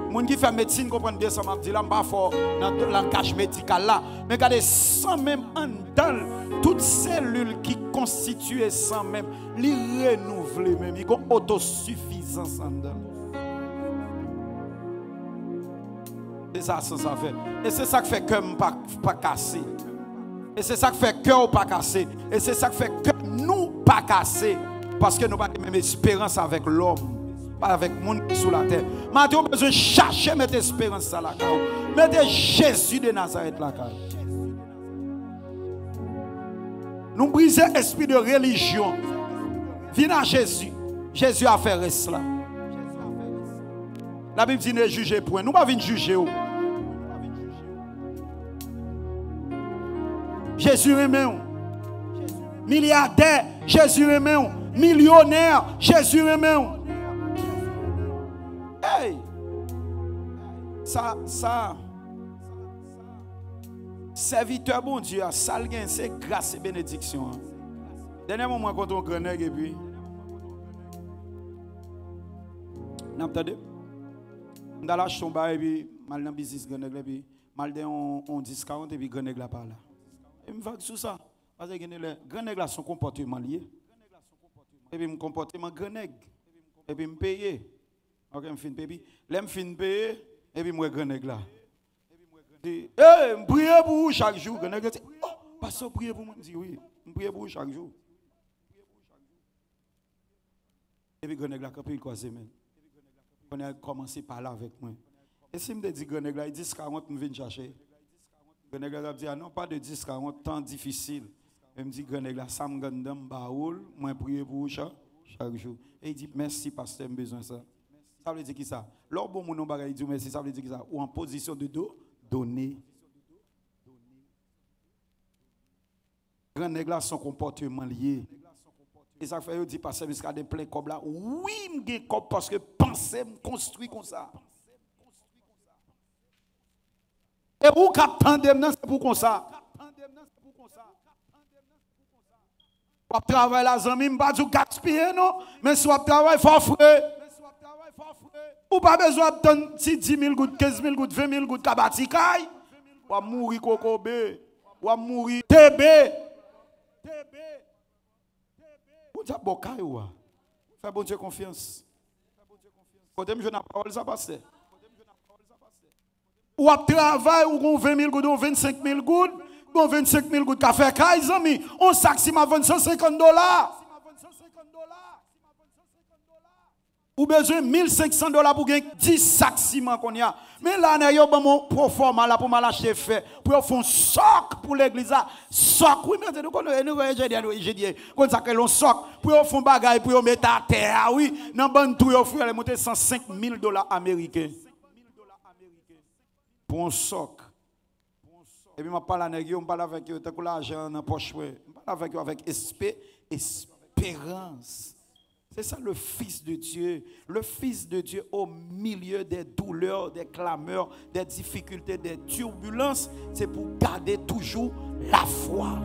Les gens qui font médecine comprennent bien ça. Je dis là, je ne suis pas fort dans le langage médical là. Mais regardez, sans même en dedans, toutes cellules qui constituent sans même, lui renouvelle même. Ils ont autosuffisance en dedans. C'est ça, ça fait. Et c'est ça qui fait que nous pas cassé. Et c'est ça qui fait que nous pas cassé. Et c'est ça qui fait que nous pas cassé. Parce que nous n'avons pas la même espérance avec l'homme. Pas avec le monde sous la terre. Maintenant, nous avons besoin de chercher mettre espérance à la carrière. Mettez Jésus de Nazareth la carrière. Nous brisons l'esprit de religion. Viens à Jésus. Jésus a fait cela. La Bible dit ne jugez point. Nous ne pouvons pas juger. Jésus aimé. Milliardaire, Jésus aimé. Millionnaire, Jésus aimé. Hey! Ça. Serviteur bon Dieu, ça c'est grâce et bénédiction. Dernier moment quand on connaît et puis. N'entendez? Dans la chambre et puis mal dans business grenègle et puis mal on discount et puis grenègle là par là. Et me vague sur ça parce que les grenègle son comportement lié. Et puis mon comportement grenègle et puis me payer. OK, me fin payer. L'aime fin payer et puis moi grenègle là. Eh, me prier pour vous chaque jour. Grenègle dit "Oh, pasteur prier pour moi." Me dit "Oui, me prier pour vous chaque jour." Et puis grenègle là quand il croise même. On a commencé par là avec moi. Et si je me dis Grenègle, il dit 10-40, je viens chercher. Grenègle a dit non, pas de 10-40, temps difficile. Il me dit Grenègle, ça me gagne dans baoul, moi prier pour chaque jour. Et il dit merci pasteur, j'ai besoin de ça. Ça veut dire qui ça? Lors bon mon nom il dit merci, ça veut dire qui ça? Ou en position de donner. Grenègle a son comportement lié. Et ça fait, il dit, pasteur, il y a des pleins comme là. Oui, je suis comme parce que penser, me construit comme ça. Et où qu'attendez c'est pour comme ça. Pour travailler la zami, je ne pas gaspiller, non. Mais si vous travaillez, il faut frais. Ou pas besoin de 10 000 gouttes, 15 000 gouttes, 20 000 gouttes, kabatikaï. Ou mourir kokobé. Ou mourir tébé. Vous dites, bon, fais bon Dieu confiance. Quand je n'ai pas parole, ça passe. Ou à travail, ou 20 000 gouttes, ou 25 000 gouttes, ou 25 000 gouttes, café, caille, amis. On sac si m'a vendu $150. Ou besoin de $1,500 pour gagner 10 sacs ciment qu'on y a. Mais là, il y a un proforma là pour m'acheter fait. Pour faire un soc pour l'église. Soc, oui, mais j'ai dit, quand ça fait un soc, pour faire un bagage, pour mettre à terre, oui. Dans le bon tout, il faut aller monter $105,000 américains. Pour un soc. Et puis, je parle avec eux, je parle avec eux, je l'argent dans la poche. Je parle avec eux avec espérance. C'est ça le Fils de Dieu. Le Fils de Dieu au milieu des douleurs, des clameurs, des difficultés, des turbulences. C'est pour garder toujours la foi.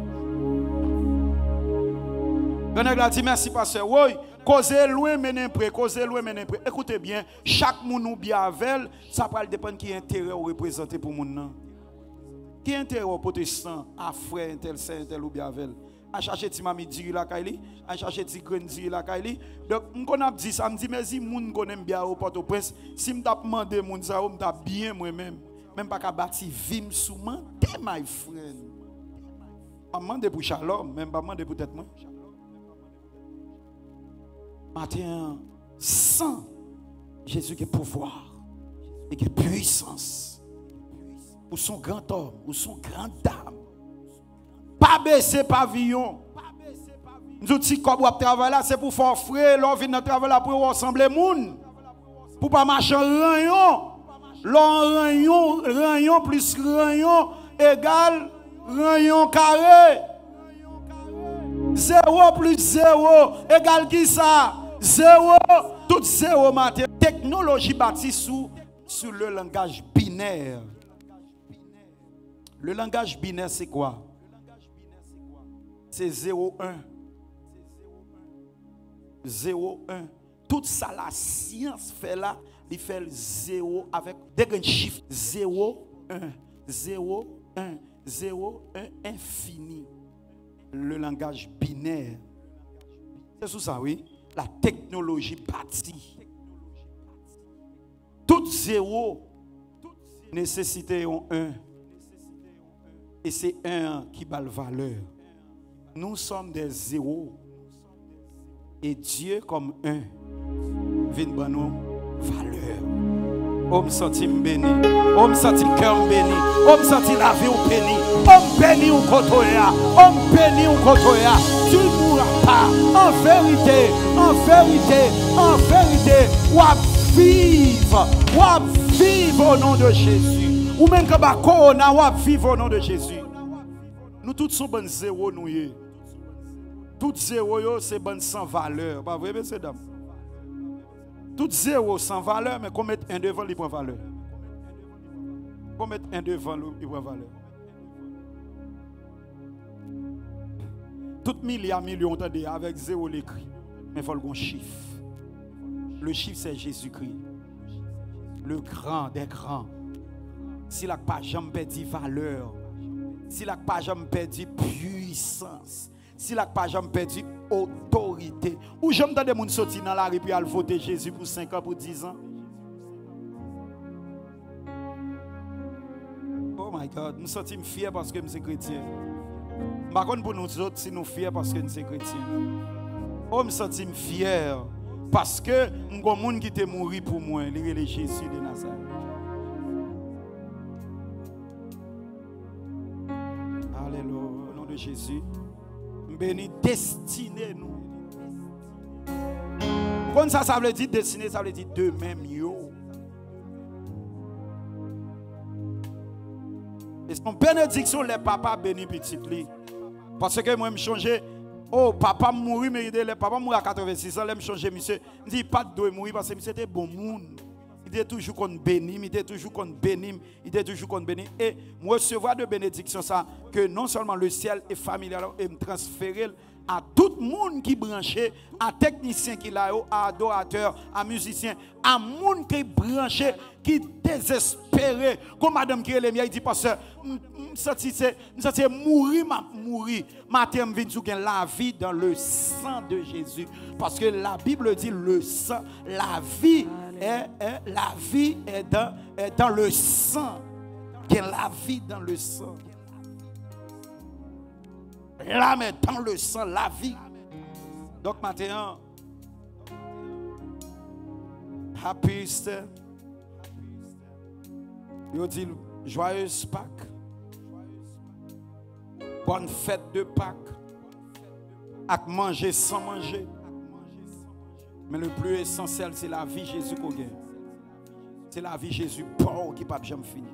Grenègle a dit merci pasteur. Oui, causez loin mener près, causez loin mener près. Écoutez bien, chaque monde ou bien avec, ça va dépendre qui intérêt ou représenter pour moun. Qui intérêt au protestant, à frère, tel ou bien avec. À chercher ti mami diri la kaili, à chercher ti grain diri la kaili. Donc on connait dit ça, me dit mais si moun connait bien au Port-au-Prince, si me t'a demandé moun ça, me t'a bien moi même pas ka bâti vim sou man, my friend. Pas demander pour Shalom, même pas demander pour tête moi. Matin sans Jésus qui est pouvoir et qui est puissance. ou son grand homme, ou son grande dame. Pas baisser pavillon. Nous disons que vous travaillez là, c'est pour faire frais, l'on vient de travailler là pour rassembler les gens. Pour pas marcher en rayon. Rayon plus rayon égale rayon carré. 0 plus 0 égale qui ça? 0, tout 0 matin. Technologie bâtie sur le langage binaire. Le langage binaire, c'est quoi? C'est 0, 1. 0, 1. Tout ça, la science fait là, il fait le 0 avec des grands chiffres. 0, 1, 0, 1, 0, 1, infini. Le langage binaire. C'est sous ça, oui? La technologie bâtie. Tout 0 nécessite un 1. Et c'est 1 qui bat la valeur. Nous sommes des 0. Et Dieu comme 1 vient de nous valeur. On me sentit béni. On me sentit cœur béni. On me sentit la vie ou béni. On me béni ou kotoya. On me béni ou kotoya. Tu ne mourras pas. En vérité, en vérité, en vérité. Ou vivre au nom de Jésus. Ou même quand on corona, ou vivre au nom de Jésus. Nous tous sommes bon 0 nous. Tout 0 c'est bon sans valeur. Pas vrai, messieurs dames? Tout 0 sans valeur, mais qu'on mette un devant, il prend valeur. Qu'on mette un devant, il prend valeur. Tout milliard, million, avec 0 l'écrit. Mais il faut le chiffre. Le chiffre, c'est Jésus-Christ. Le grand des grands. S'il n'a pas jamais perdu valeur, s'il n'a pas jamais perdu puissance, s'il n'a pas jamais perdu autorité, ou j'aime des gens sortir dans la rue et voter Jésus pour 5 ans, pour 10 ans. Oh my God, nous sommes fiers parce que nous sommes chrétiens. Par contre, pour nous autres, si nous sommes fiers parce que nous sommes chrétiens. Oh, nous sommes fiers parce que nous avons des gens qui sont morts pour moi, les Jésus de Nazareth. Alléluia, au nom de Jésus. Béni, destiné nous. Quand ça veut dire destiné, ça veut dire de même yo. Et son bénédiction, les papas bénis petit li. Parce que moi, je change. Oh, papa mourit, mais les papa mourit à 86 ans, je change, monsieur. Je dis pas de mourir parce que monsieur était bon monde. Il était toujours qu'on bénit, il était toujours qu'on bénit, il était toujours qu'on bénit. Et moi, recevoir de bénédiction, ça, que non seulement le ciel est familial, et me transférer à tout le monde qui est branché, à technicien qui est là, à adorateur, à musicien, à monde qui est branché, qui est désespéré. Comme madame qui est le mien, il dit, pasteur, je suis mourir, matin, je viens de la vie dans le sang de Jésus. Parce que la Bible dit le sang, la vie est dans le sang. Il y a la vie dans le sang. L'âme est dans le sang, la vie. Donc maintenant, Happy Easter. Je dis joyeuse Pâques. Bonne fête de Pâques. À manger sans manger. Mais le plus essentiel, c'est la vie Jésus qu'on gagne. C'est la vie Jésus pauvre qui ne peut jamais finir.